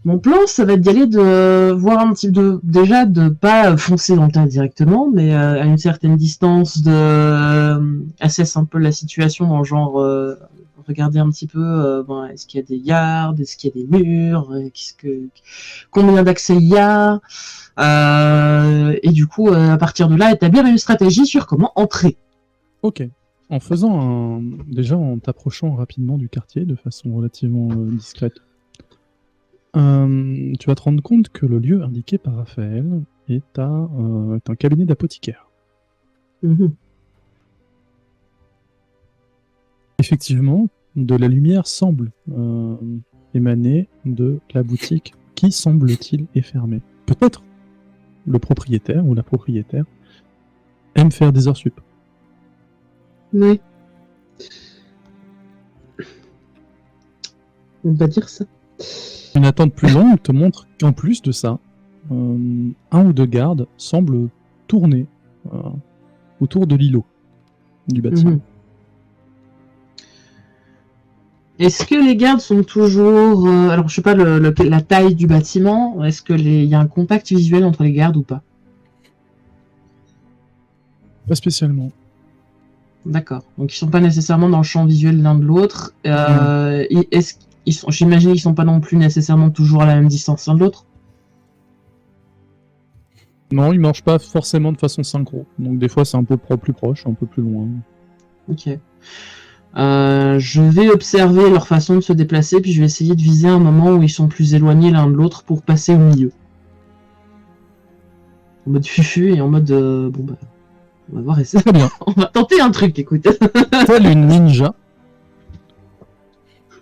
Mon plan, ça va être d'y aller de voir un petit peu déjà de pas foncer dans le tas directement, mais à une certaine distance assess un peu la situation en genre regarder un petit peu bon, est-ce qu'il y a des gardes, est-ce qu'il y a des murs, combien d'accès il y a et du coup à partir de là établir une stratégie sur comment entrer. Ok. En faisant déjà en t'approchant rapidement du quartier de façon relativement discrète, tu vas te rendre compte que le lieu indiqué par Raphaël est un cabinet d'apothicaire. Mhm. Effectivement, de la lumière semble émaner de la boutique qui, semble-t-il, est fermée. Peut-être le propriétaire ou la propriétaire aime faire des heures sup. Oui. On va dire ça. Une attente plus longue te montre qu'en plus de ça, un ou deux gardes semblent tourner autour de l'îlot du bâtiment. Mhm. Est-ce que les gardes sont toujours... alors, je sais pas la taille du bâtiment. Est-ce qu'il y a un contact visuel entre les gardes ou pas? Pas spécialement. D'accord. Donc, ils sont pas nécessairement dans le champ visuel l'un de l'autre. J'imagine qu'ils sont pas non plus nécessairement toujours à la même distance l'un de l'autre. Non, ils marchent pas forcément de façon synchro. Donc des fois c'est un peu plus proche, un peu plus loin. Ok. Je vais observer leur façon de se déplacer, puis je vais essayer de viser un moment où ils sont plus éloignés l'un de l'autre pour passer au milieu. En mode fufu et en mode... bon bah... On va voir et ça. Très bien. On va tenter un truc, écoute. Tel une ninja,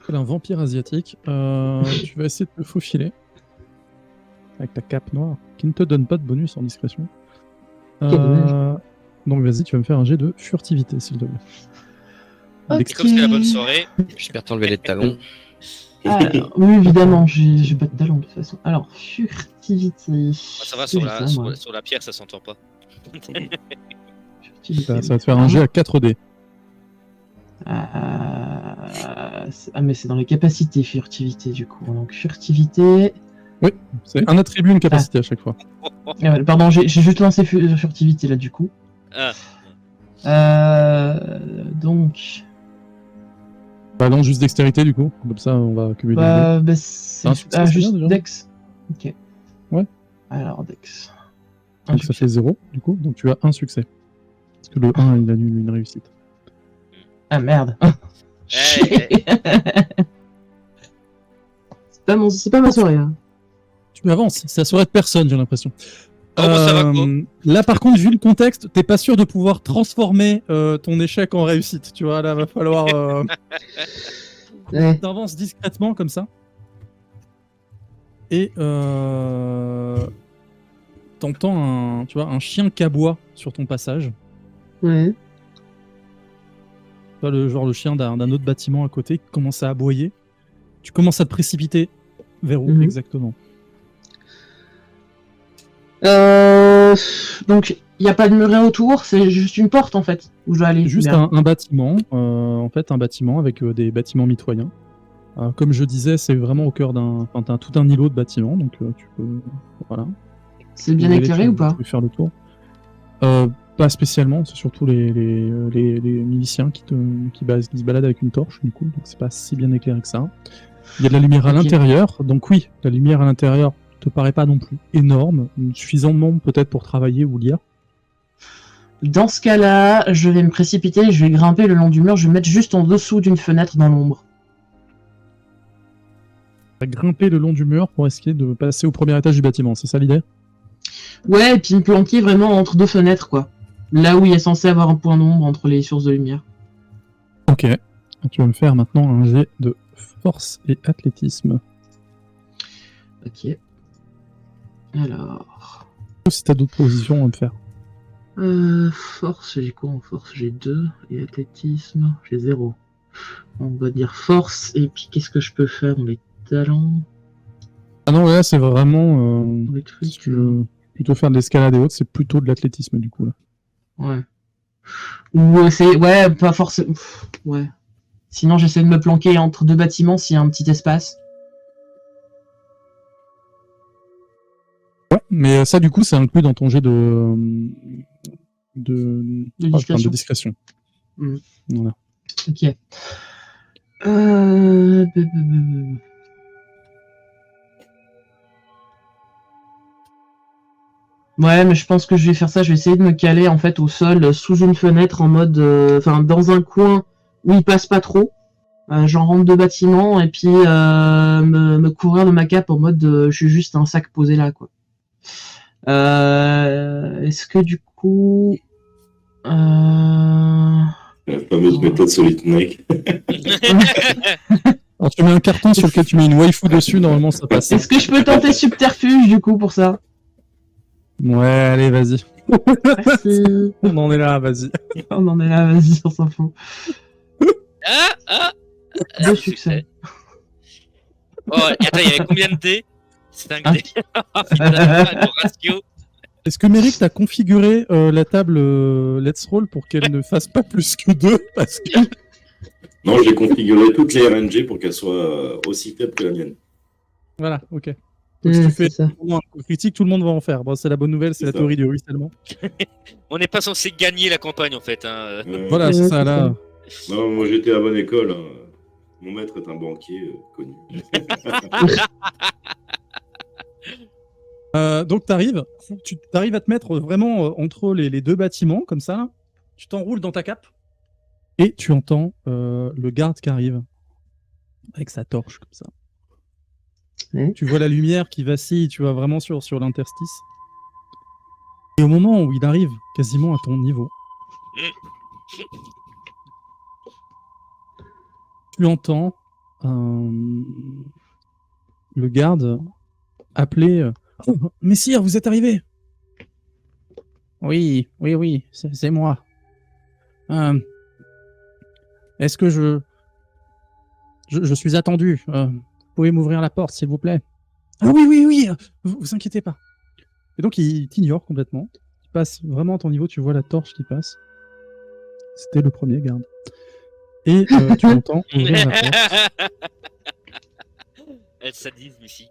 tel un vampire asiatique, tu vas essayer de te faufiler avec ta cape noire qui ne te donne pas de bonus en discrétion. Quel dommage. Donc vas-y, tu vas me faire un jet de furtivité s'il te plaît. Ok. C'est comme c'est la bonne soirée. J'espère t'enlever les talons. Alors, oui, évidemment, j'ai pas de talent de toute façon. Alors, furtivité. Ah, ça va, sur la, J'ai moi. sur la pierre, ça s'entend pas. Furtivité. Ça va te faire un jet à 4D. Mais c'est dans les capacités, furtivité, du coup. Donc, furtivité... C'est un attribut, une capacité à chaque fois. Pardon, j'ai juste lancé furtivité, là, du coup. Ah. Donc... Bah non, juste dextérité du coup. Comme ça, on va accumuler. C'est un succès, c'est juste bien, déjà. Dex. Ok. Ouais. Alors, Dex. Donc ça fait 0 du coup. Donc tu as un succès. Parce que le 1, il annule une réussite. Ah merde. Hey. C'est pas ma soirée. Hein. Tu avances, c'est la soirée de personne, j'ai l'impression. Oh, bah, ça va, quoi. Là, par contre, vu le contexte, t'es pas sûr de pouvoir transformer ton échec en réussite. Tu vois, là, va falloir. Ouais. T'avances discrètement comme ça. Et t'entends un chien qui aboie sur ton passage. Ouais. Tu vois, le chien d'un autre bâtiment à côté qui commence à aboyer. Tu commences à te précipiter vers où exactement? Donc, il n'y a pas de muret autour, c'est juste une porte en fait, où je dois aller. Juste un bâtiment, en fait, un bâtiment avec des bâtiments mitoyens. Comme je disais, c'est vraiment au cœur t'as tout un îlot de bâtiments, donc tu peux, voilà. C'est bien éclairé ou pas? Tu peux faire le tour. Pas spécialement, c'est surtout les miliciens qui se baladent avec une torche, du coup, donc c'est pas si bien éclairé que ça. Il y a de la lumière à l'intérieur, donc oui, la lumière à l'intérieur te paraît pas non plus énorme, suffisamment peut-être pour travailler ou lire. Dans ce cas-là, je vais me précipiter, je vais grimper le long du mur, je vais me mettre juste en dessous d'une fenêtre dans l'ombre. Grimper le long du mur pour essayer de passer au premier étage du bâtiment, c'est ça l'idée? Ouais, et puis me planquer vraiment entre deux fenêtres, quoi. Là où il est censé avoir un point d'ombre entre les sources de lumière. Ok. Tu vas me faire maintenant un jet de force et athlétisme. Ok. Alors... Si t'as d'autres positions à me faire. Force, j'ai quoi en force? J'ai 2, et athlétisme, j'ai 0. On va dire force, et puis qu'est-ce que je peux faire dans les talents? Ah non, là, c'est vraiment... Les trucs, si tu veux plutôt faire de l'escalade et autres, c'est plutôt de l'athlétisme, du coup. Là. Ouais. Ou c'est... Ouais, pas forcément... Ouais. Sinon, j'essaie de me planquer entre deux bâtiments s'il y a un petit espace. Ouais, mais ça, du coup, c'est inclus dans ton jet de... De enfin, discrétion. de discrétion. Mhm. Voilà. Ok. Ouais, mais je pense que je vais faire ça. Je vais essayer de me caler en fait au sol sous une fenêtre en mode, enfin dans un coin où il passe pas trop. J'en rentre deux bâtiments et puis me couvrir de ma cape en mode, je suis juste un sac posé là quoi. Est-ce que du coup, La fameuse méthode Solid Snake. Alors, tu mets un carton sur lequel tu mets une waifu dessus, normalement, ça passe. est-ce que je peux tenter subterfuge du coup pour ça? Ouais, allez, vas-y. Merci. On en est là, vas-y. On en est là, vas-y, on s'en fout. Deux succès. Oh, et attends, il y avait combien de dés? 5 dés. Putain, le ratio. Est-ce que Merrick t'a configuré la table Let's Roll pour qu'elle ne fasse pas plus que 2 parce que... Non, j'ai configuré toutes les RNG pour qu'elles soient aussi faibles que la mienne. Voilà, ok. Donc, si tu fais C'est ça. un coup critique, tout le monde va en faire. Bon, c'est la bonne nouvelle, c'est C'est la ça. théorie du ruissellement. On n'est pas censé gagner la campagne en fait. Hein. Voilà, c'est Ouais, ça, c'est là. Non, moi j'étais à bonne école. Hein. Mon maître est un banquier connu. Donc, tu arrives à te mettre vraiment entre les deux bâtiments, comme ça. Là. Tu t'enroules dans ta cape. Et tu entends le garde qui arrive. Avec sa torche, comme ça. Ouais. Tu vois la lumière qui vacille, tu vois, vraiment sur l'interstice. Et au moment où il arrive quasiment à ton niveau, tu entends le garde appeler Oh, Messire, vous êtes arrivé. Oui, c'est moi. Est-ce que je suis attendu vous pouvez m'ouvrir la porte, s'il vous plaît? Ah oui, vous inquiétez pas. Et donc, il t'ignore complètement. Il passe vraiment à ton niveau, tu vois la torche qui passe. C'était le premier garde. Et tu entends ouvrir la porte. Elle sadise, Missy.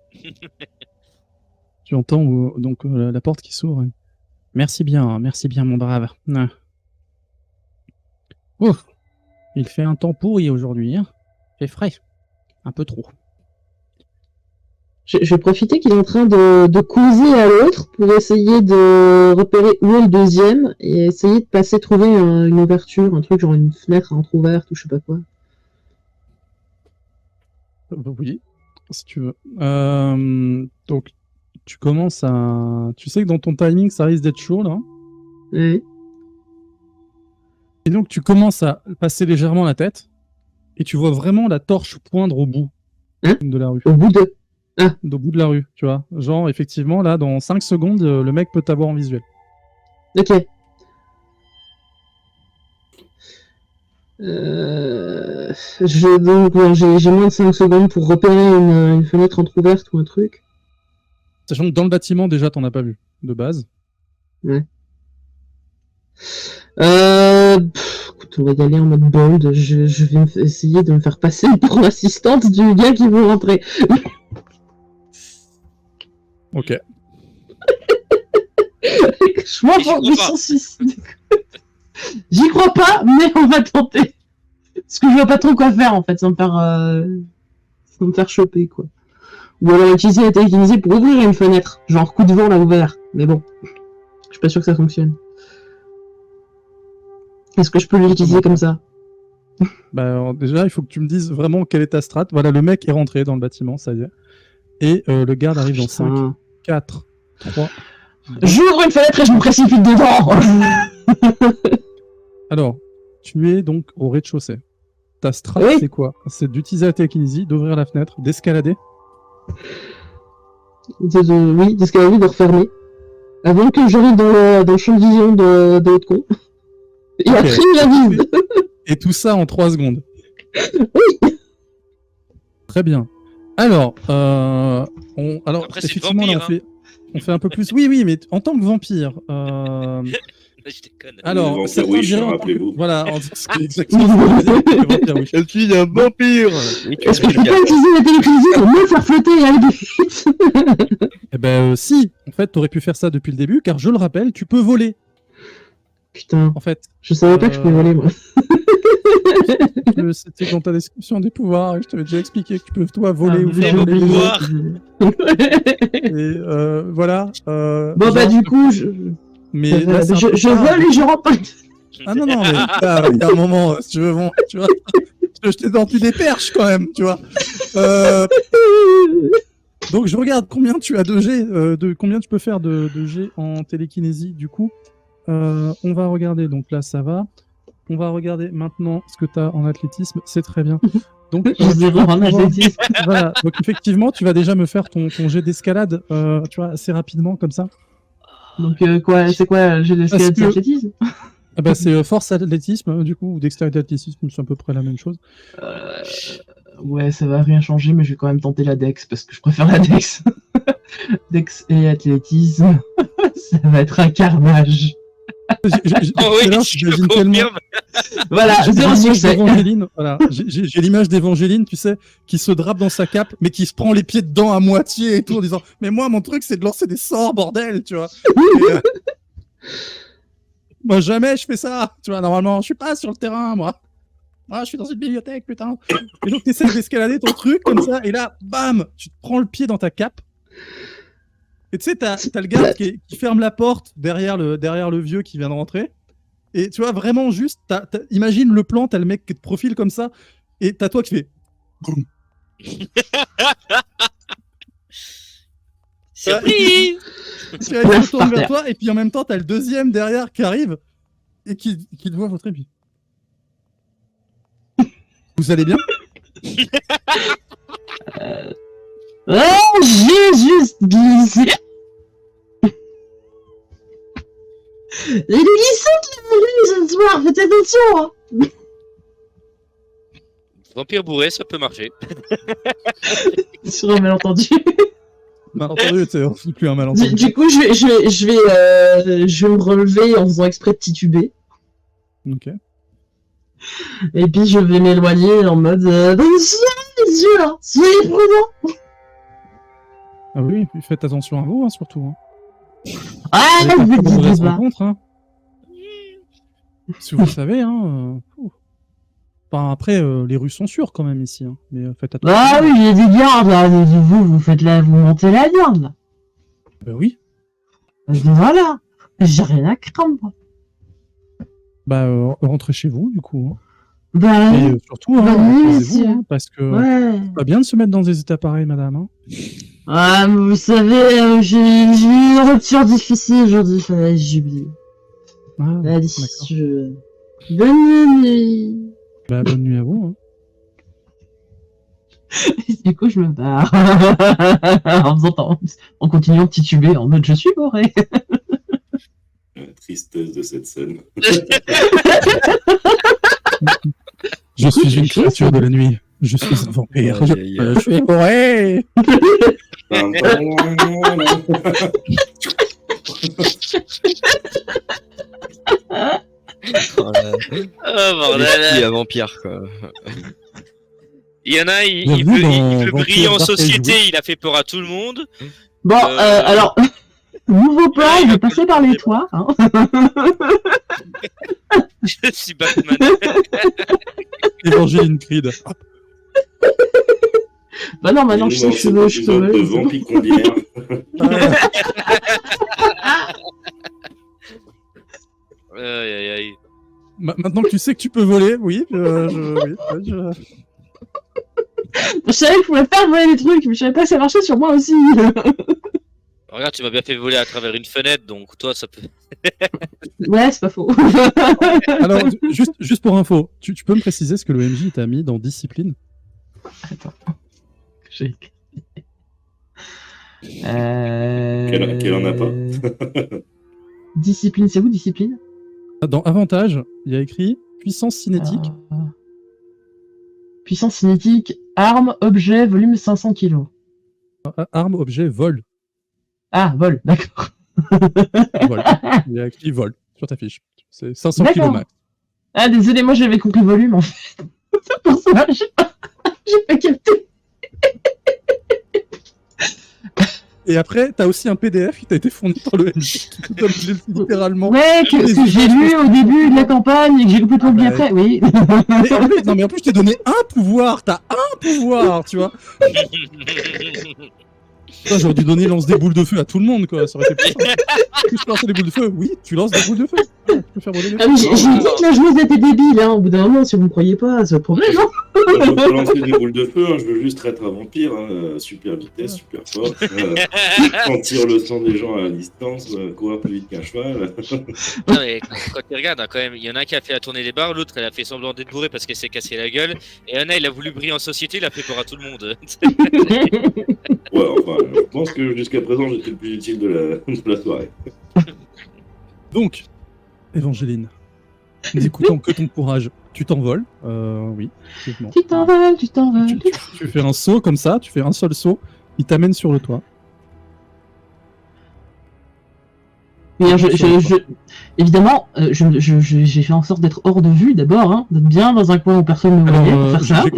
Tu entends donc la porte qui s'ouvre. Merci bien, mon brave. Ouf, il fait un temps pourri aujourd'hui. Hein. Il fait frais. Un peu trop. Je vais profiter qu'il est en train de causer à l'autre pour essayer de repérer où est le deuxième et essayer de passer trouver une ouverture, un truc genre une fenêtre entrouverte ou je sais pas quoi. Oui, si tu veux. Donc, tu commences à... Tu sais que dans ton timing, ça risque d'être chaud, là. Ouais. Et donc, tu commences à passer légèrement la tête et tu vois vraiment la torche poindre au bout de la rue. Au bout de... Au bout de la rue, tu vois. Genre, effectivement, là, dans 5 secondes, le mec peut t'avoir en visuel. Ok. Donc, j'ai moins de 5 secondes pour repérer une fenêtre entrouverte ou un truc. Sachant que dans le bâtiment, déjà, t'en as pas vu, de base. Ouais. Écoute, on va y aller en mode bold. Je vais essayer de me faire passer pour l'assistante du gars qui veut rentrer. Ok. Je m'en fous de son suicide. J'y crois pas, mais on va tenter. Parce que je vois pas trop quoi faire en fait, sans me faire choper quoi. Ou alors utiliser la télékinésie pour ouvrir une fenêtre. Genre coup de vent l'a ouvert. Mais bon, je suis pas sûr que ça fonctionne. Est-ce que je peux l'utiliser comme ça? Bah, alors, déjà, il faut que tu me dises vraiment quelle est ta strat. Voilà, le mec est rentré dans le bâtiment, ça y est. Et le garde arrive dans 5, 4, 3... J'ouvre une fenêtre et je me précipite dedans. Alors, tu es donc au rez-de-chaussée. Ta strat, Oui. c'est quoi? C'est d'utiliser la télékinésie, d'ouvrir la fenêtre, d'escalader. Oui, d'escalader, de refermer. Avant que j'arrive dans le champ de vision de l'autre con. Et Ok. après, il avise. Et tout ça en 3 secondes. Oui. Très bien. Alors, Après, c'est effectivement, là, vampire, on fait un peu plus. Oui, mais en tant que vampire. Je déconne. Alors, vampire certains Wish, diraient en tant que- rappelez-vous. Voilà, c'est exactement ce que je veux dire, c'est vampire Wish. Je suis un vampire. Et tu Est-ce que es je peux pas utiliser la télékinésie pour me faire flotter et aller plus vite? Eh ben, si, en fait, t'aurais pu faire ça depuis le début, car je le rappelle, tu peux voler, Putain, en fait. je savais pas que je pouvais voler, moi. C'était dans ta description des pouvoirs, et je t'avais déjà expliqué que tu peux, toi, voler Ah, ou j'ai faire voler les oublié. autres. Et voilà. Bon, bah, genre, du coup, je mais là, c'est un peu je tard. vole et je rentre. Ah non, mais là, il y a un moment, si tu veux, bon, tu vois, je t'ai tendu des perches quand même, tu vois. Donc je regarde combien tu as de G, combien tu peux faire de G en télékinésie du coup. On va regarder, donc là ça va. On va regarder maintenant ce que tu as en athlétisme, c'est très bien. Donc, Je zéro en athlétisme. voilà, donc effectivement tu vas déjà me faire ton G d'escalade, tu vois, assez rapidement comme ça. Donc, quoi, c'est quoi, j'ai l'escalade Parce que- athlétisme? Ah bah, c'est force athlétisme du coup, ou dextérité athlétisme, c'est à peu près la même chose. Ouais, ça va rien changer, mais je vais quand même tenter la Dex, parce que je préfère la Dex. Dex et athlétisme, ça va être un carnage. Oh oui, Là, je j'imagine confirme. Voilà, J'ai zéro l'image succès. d'Évangéline, voilà. J'ai l'image d'Évangéline, tu sais, qui se drape dans sa cape, mais qui se prend les pieds dedans à moitié et tout, en disant « Mais moi, mon truc, c'est de lancer des sorts, bordel !» Tu vois. Et, moi, jamais je fais ça, tu vois, normalement. Je suis pas sur le terrain, moi. Moi, je suis dans une bibliothèque, putain. Et donc, tu essaies d'escalader ton truc, comme ça, et là, bam, tu te prends le pied dans ta cape. Et tu sais, t'as le garde qui ferme la porte derrière le vieux qui vient de rentrer. Et tu vois, vraiment juste, imagine le plan, t'as le mec qui te profile comme ça, et t'as toi qui fais. Surprise. Tu vois, il se tourne vers toi, et puis en même temps, t'as le deuxième derrière qui arrive, et qui te voit votre épi. Vous allez bien? Oh, j'ai juste glissé. Il est glissante la nuit ce soir, faites attention. Hein. Vampire bourré, ça peut marcher. Sur un malentendu. Malentendu, c'est plus un malentendu. Du coup, je vais me relever en faisant exprès de tituber. Ok. Et puis je vais m'éloigner en mode les yeux là, soyez prudents. Ah oui, puis faites attention à vous, hein, surtout. Hein. Ah, Vous allez je faire de mauvaises dis pas. rencontres, hein. Si vous le savez, hein. Enfin, après, les rues sont sûres quand même ici, hein. Mais faites attention. Ah oui, j'ai des gardes là. Vous montez la garde là. Bah oui. Voilà, j'ai rien à craindre. Bah, rentrez chez vous, du coup. Hein. Bah, Et surtout, hein, Bah oui, reposez-vous, monsieur. hein, parce que ouais. c'est pas bien de se mettre dans des états pareils, madame. Hein. Ah, mais vous savez, j'ai eu une rupture difficile aujourd'hui, fallait j'oublie. Ah, Allez, d'accord. bonne nuit. Bah, bonne nuit à vous. Hein. Du coup, je me barre. En continuant de tituber en mode je suis bourré. La tristesse de cette scène. Je suis une créature de la nuit. Je suis un vampire. Aïe, aïe, aïe. Je suis bourré. Oh là. Oh bordel. L'esprit à vampire, quoi. Il y en a, il Bienvenue veut dans briller en Vampire Dark société, Age, il a fait peur à tout le monde. Bon, alors, nouveau plan, je vais passer par les toits. Hein. Je suis Batman. Évangéline Creed. Bah non, maintenant je sais que je peux. de vampire combinaire. Aïe aïe aïe. Maintenant que tu sais que tu peux voler, oui. Je savais que je pouvais faire voler des trucs, mais je savais pas que ça marchait sur moi aussi. Regarde, tu m'as bien fait voler à travers une fenêtre, donc toi ça peut. Ouais, c'est pas faux. Alors, juste pour info, tu peux me préciser ce que le MJ t'a mis dans discipline? Attends. J'ai... Qu'elle en a pas. Discipline, c'est où discipline? Dans avantage, il y a écrit puissance cinétique. Puissance cinétique. Arme, objet, volume 500 kilos. Arme, objet, vol. Ah, vol, d'accord. Vol. Il y a écrit vol sur ta fiche. C'est 500 D'accord. km max. Ah, désolé, moi j'avais compris volume en fait. C'est pour ça, j'ai pas capté. Et après, t'as aussi un PDF qui t'a été fourni par le MJ qui te donne littéralement. Ouais, que j'ai lu au début de la campagne et que j'ai complètement oublié ouais. après, oui. Mais en plus, je t'ai donné un pouvoir. T'as un pouvoir, tu vois. Putain, j'aurais dû donner lance des boules de feu à tout le monde, quoi. Ça aurait été plus simple. Tu peux lancer des boules de feu? Oui, tu lances des boules de feu. Tu peux faire voler les Ah, mais j'ai dit que la joueuse était débile, hein. Au bout d'un moment, si vous me croyez pas, c'est le problème, hein. Je veux pas lancer des boules de feu, hein, je veux juste être un vampire, hein, super vitesse, super fort, sentir le sang des gens à distance, courir plus vite qu'un cheval. Non, mais quand tu regardes, hein, quand même, il y en a un qui a fait à tourner des barres, l'autre elle a fait semblant d'être bourré parce qu'elle s'est cassé la gueule, et Anna il a voulu briller en société, il a fait peur à tout le monde. Ouais, enfin, je pense que jusqu'à présent j'étais le plus utile de la soirée. Donc, Évangéline, n'écoutant que ton courage, tu t'envoles. Oui, effectivement. Tu t'envoles, tu t'envoles. Tu fais un saut comme ça, tu fais un seul saut, il t'amène sur le toit. Mais évidemment, j'ai fait en sorte d'être hors de vue d'abord, hein, d'être bien dans un coin où personne ne me voyait pour faire ça. J'ai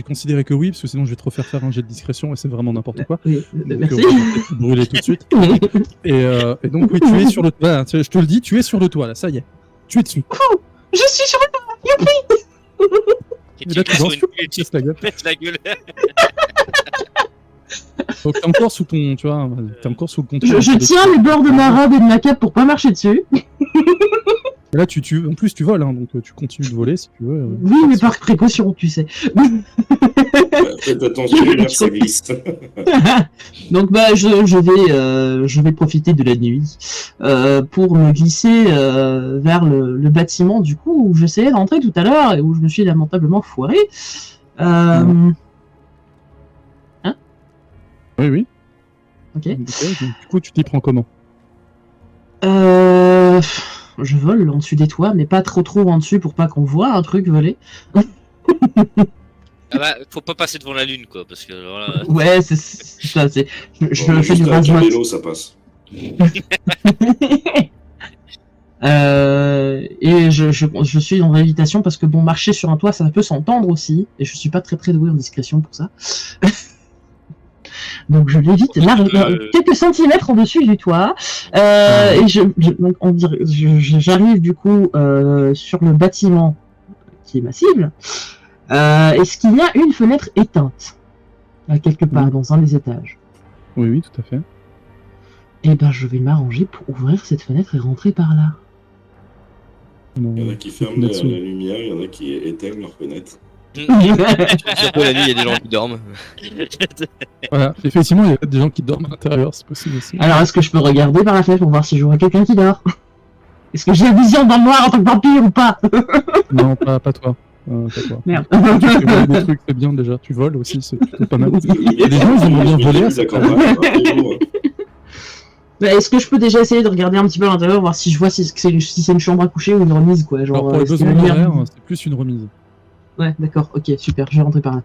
considéré que oui, parce que sinon je vais te refaire faire un jet de discrétion et c'est vraiment n'importe quoi. Oui, Donc, merci. on va peut-être brûler tout de suite. Et donc oui, tu es sur le toit. Voilà, je te le dis, tu es sur le toit là, ça y est. Tu es dessus. Je suis sur le toit, youpi. Et Et là, tu sur danses, une tu bulle, te casses la gueule. pètes la gueule. Donc t'es encore sous ton, tu vois, t'es encore sous le contrôle. Je tiens les bords de ma robe et de ma cape pour pas marcher dessus. Et là, en plus, tu voles, hein, donc tu continues de voler si tu veux. Oui, mais par précaution, tu sais. Faites attention, ça glisse. Donc bah je vais profiter de la nuit pour me glisser vers le bâtiment du coup où j'essayais d'entrer tout à l'heure et où je me suis lamentablement foiré. Oui, oui. Ok. Ok, donc, du coup, tu t'y prends comment? Je vole en dessus des toits, mais pas trop en dessus pour pas qu'on voit un truc voler. Ah bah, faut pas passer devant la lune quoi, parce que voilà. Ouais, c'est ça. Je fais Juste du avec un rage-mat. vélo, ça passe. Et je suis en lévitation parce que bon, marcher sur un toit, ça peut s'entendre aussi, et je suis pas très doué en discrétion pour ça. Donc je l'évite quelques centimètres en-dessus du toit, et j'arrive du coup sur le bâtiment qui est ma cible. Est-ce qu'il y a une fenêtre éteinte quelque part dans un des étages? Oui, oui, tout à fait. Eh ben, je vais m'arranger pour ouvrir cette fenêtre et rentrer par là. Il y en a qui ferment la lumière, il y en a qui éteignent leurs fenêtres. Surtout la nuit, il y a des gens qui dorment. Voilà, effectivement, il y a des gens qui dorment à l'intérieur, c'est possible aussi. Alors, est-ce que je peux regarder par la fenêtre pour voir si je vois quelqu'un qui dort? Est-ce que j'ai la vision dans le noir en tant que vampire ou pas? Non, pas toi. Pas toi. Merde. Tu fais voler des trucs, c'est bien déjà. Tu voles aussi, c'est plutôt pas mal. Il y a des gens, ils aiment bien voler. Est-ce que je peux déjà essayer de regarder un petit peu à l'intérieur, voir si je vois si c'est une chambre à coucher ou une remise, quoi, genre, Alors pour les besoins horaires, c'est plus une remise. Ouais, d'accord, ok, super, je vais rentrer par là.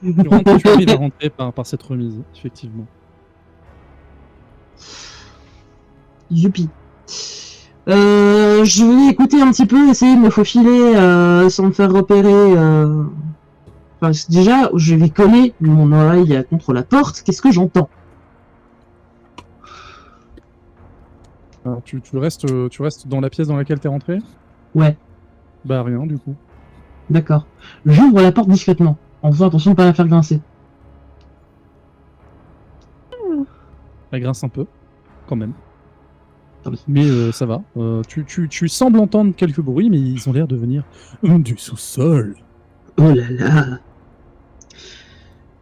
Tu arrives à rentrer par cette remise, effectivement. Youpi. Je vais écouter un petit peu, essayer de me faufiler sans me faire repérer. Enfin, déjà, je vais coller mon oreille contre la porte. Qu'est-ce que j'entends? Alors, tu restes dans la pièce dans laquelle t'es rentré? Ouais. Bah rien du coup. D'accord. J'ouvre la porte discrètement, en faisant attention de ne pas la faire grincer. Elle grince un peu, quand même. Mais ça va. Tu sembles entendre quelques bruits, mais ils ont l'air de venir du sous-sol. Oh là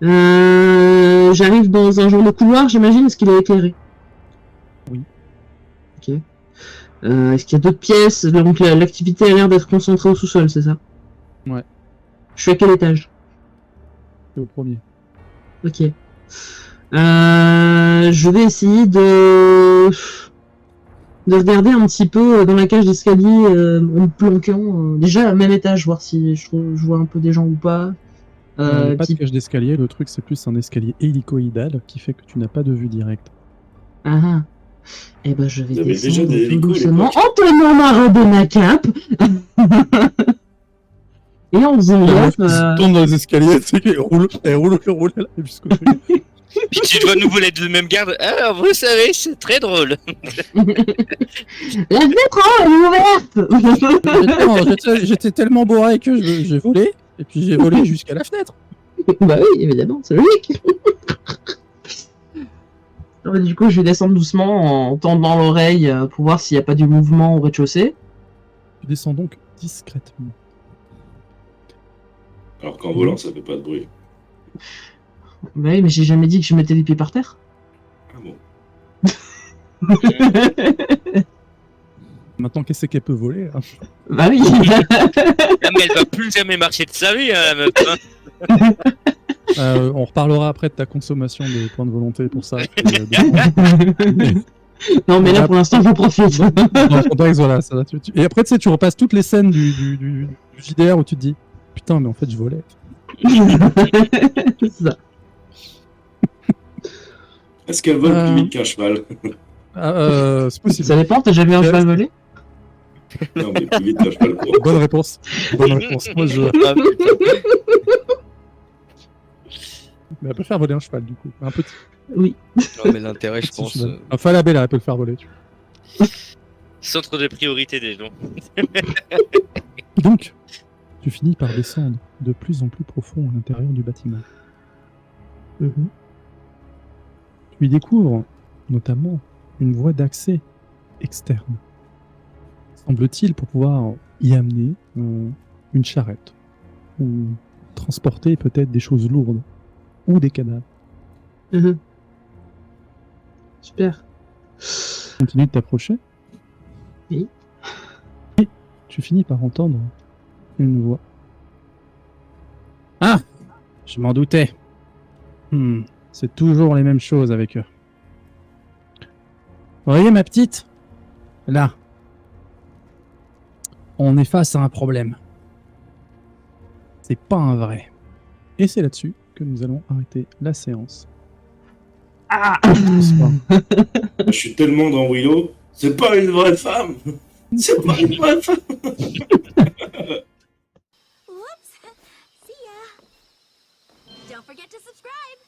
là. J'arrive dans un genre de couloir, j'imagine. Est-ce qu'il est éclairé? Oui. Ok. Est-ce qu'il y a d'autres pièces? Donc l'activité a l'air d'être concentrée au sous-sol, c'est ça? Ouais. Je suis à quel étage? C'est au premier. Ok. Je vais essayer de regarder un petit peu dans la cage d'escalier en me planquant. Déjà, à même étage, voir si je vois un peu des gens ou pas. Pas de qui... cage d'escalier, le truc c'est plus un escalier hélicoïdal qui fait que tu n'as pas de vue directe. Ah ah. Eh ben, je vais Vous avez déjà descendre des tout hélicos à doucement l'époque en tenant ma robe et ma cape. Et en faisant gaffe. Tourne dans les escaliers, tu sais, elle roule, là, jusqu'au truc. Puis tu vois nouveau les deux mêmes gardes. Alors, vous savez, c'est très drôle. La fenêtre elle est ouverte. Non, j'étais tellement bourré que j'ai volé, et puis j'ai volé jusqu'à la fenêtre. Bah oui, évidemment, c'est logique. Non, mais du coup, je vais descendre doucement en tendant l'oreille pour voir s'il n'y a pas du mouvement au rez-de-chaussée. Tu descends donc discrètement. Alors qu'en volant, ça fait pas de bruit. Bah oui, mais j'ai jamais dit que je mettais les pieds par terre. Ah bon. Maintenant, qu'est-ce qu'elle peut voler là Bah oui. Ah, mais elle va plus jamais marcher de sa vie, hein, la meuf. On reparlera après de ta consommation de points de volonté pour ça. Non, mais là, pour l'instant, je profite. Dans le contexte, voilà, ça va. Et après, tu sais, tu repasses toutes les scènes du JDR où tu te dis putain, mais en fait, je volais. C'est ça. Est-ce qu'elle vole plus vite qu'un cheval? C'est possible. Ça dépend, t'as jamais vu un cheval voler? Non, mais plus vite qu'un cheval court. Bonne réponse. Bonne réponse. Moi, je. Ah, putain. Mais elle peut faire voler un cheval, du coup. Un petit. Oui. Non, mais l'intérêt, je petit pense. cheval. Enfin, la belle, elle peut le faire voler. Tu vois. Centre de priorité des gens. Donc, tu finis par descendre de plus en plus profond à l'intérieur du bâtiment. Mhm. Tu y découvres notamment une voie d'accès externe. Semble-t-il pour pouvoir y amener une charrette ou transporter peut-être des choses lourdes ou des cadavres. Mhm. Super. Continue de t'approcher. Oui. Et tu finis par entendre une voix. Ah, je m'en doutais. C'est toujours les mêmes choses avec eux. Vous voyez ma petite? Là. On est face à un problème. C'est pas un vrai. Et c'est là-dessus que nous allons arrêter la séance. Ah. Ce soir. Je suis tellement dans Willow. C'est pas une vraie femme. C'est pas une vraie femme. Whoops. See ya. Don't forget to subscribe.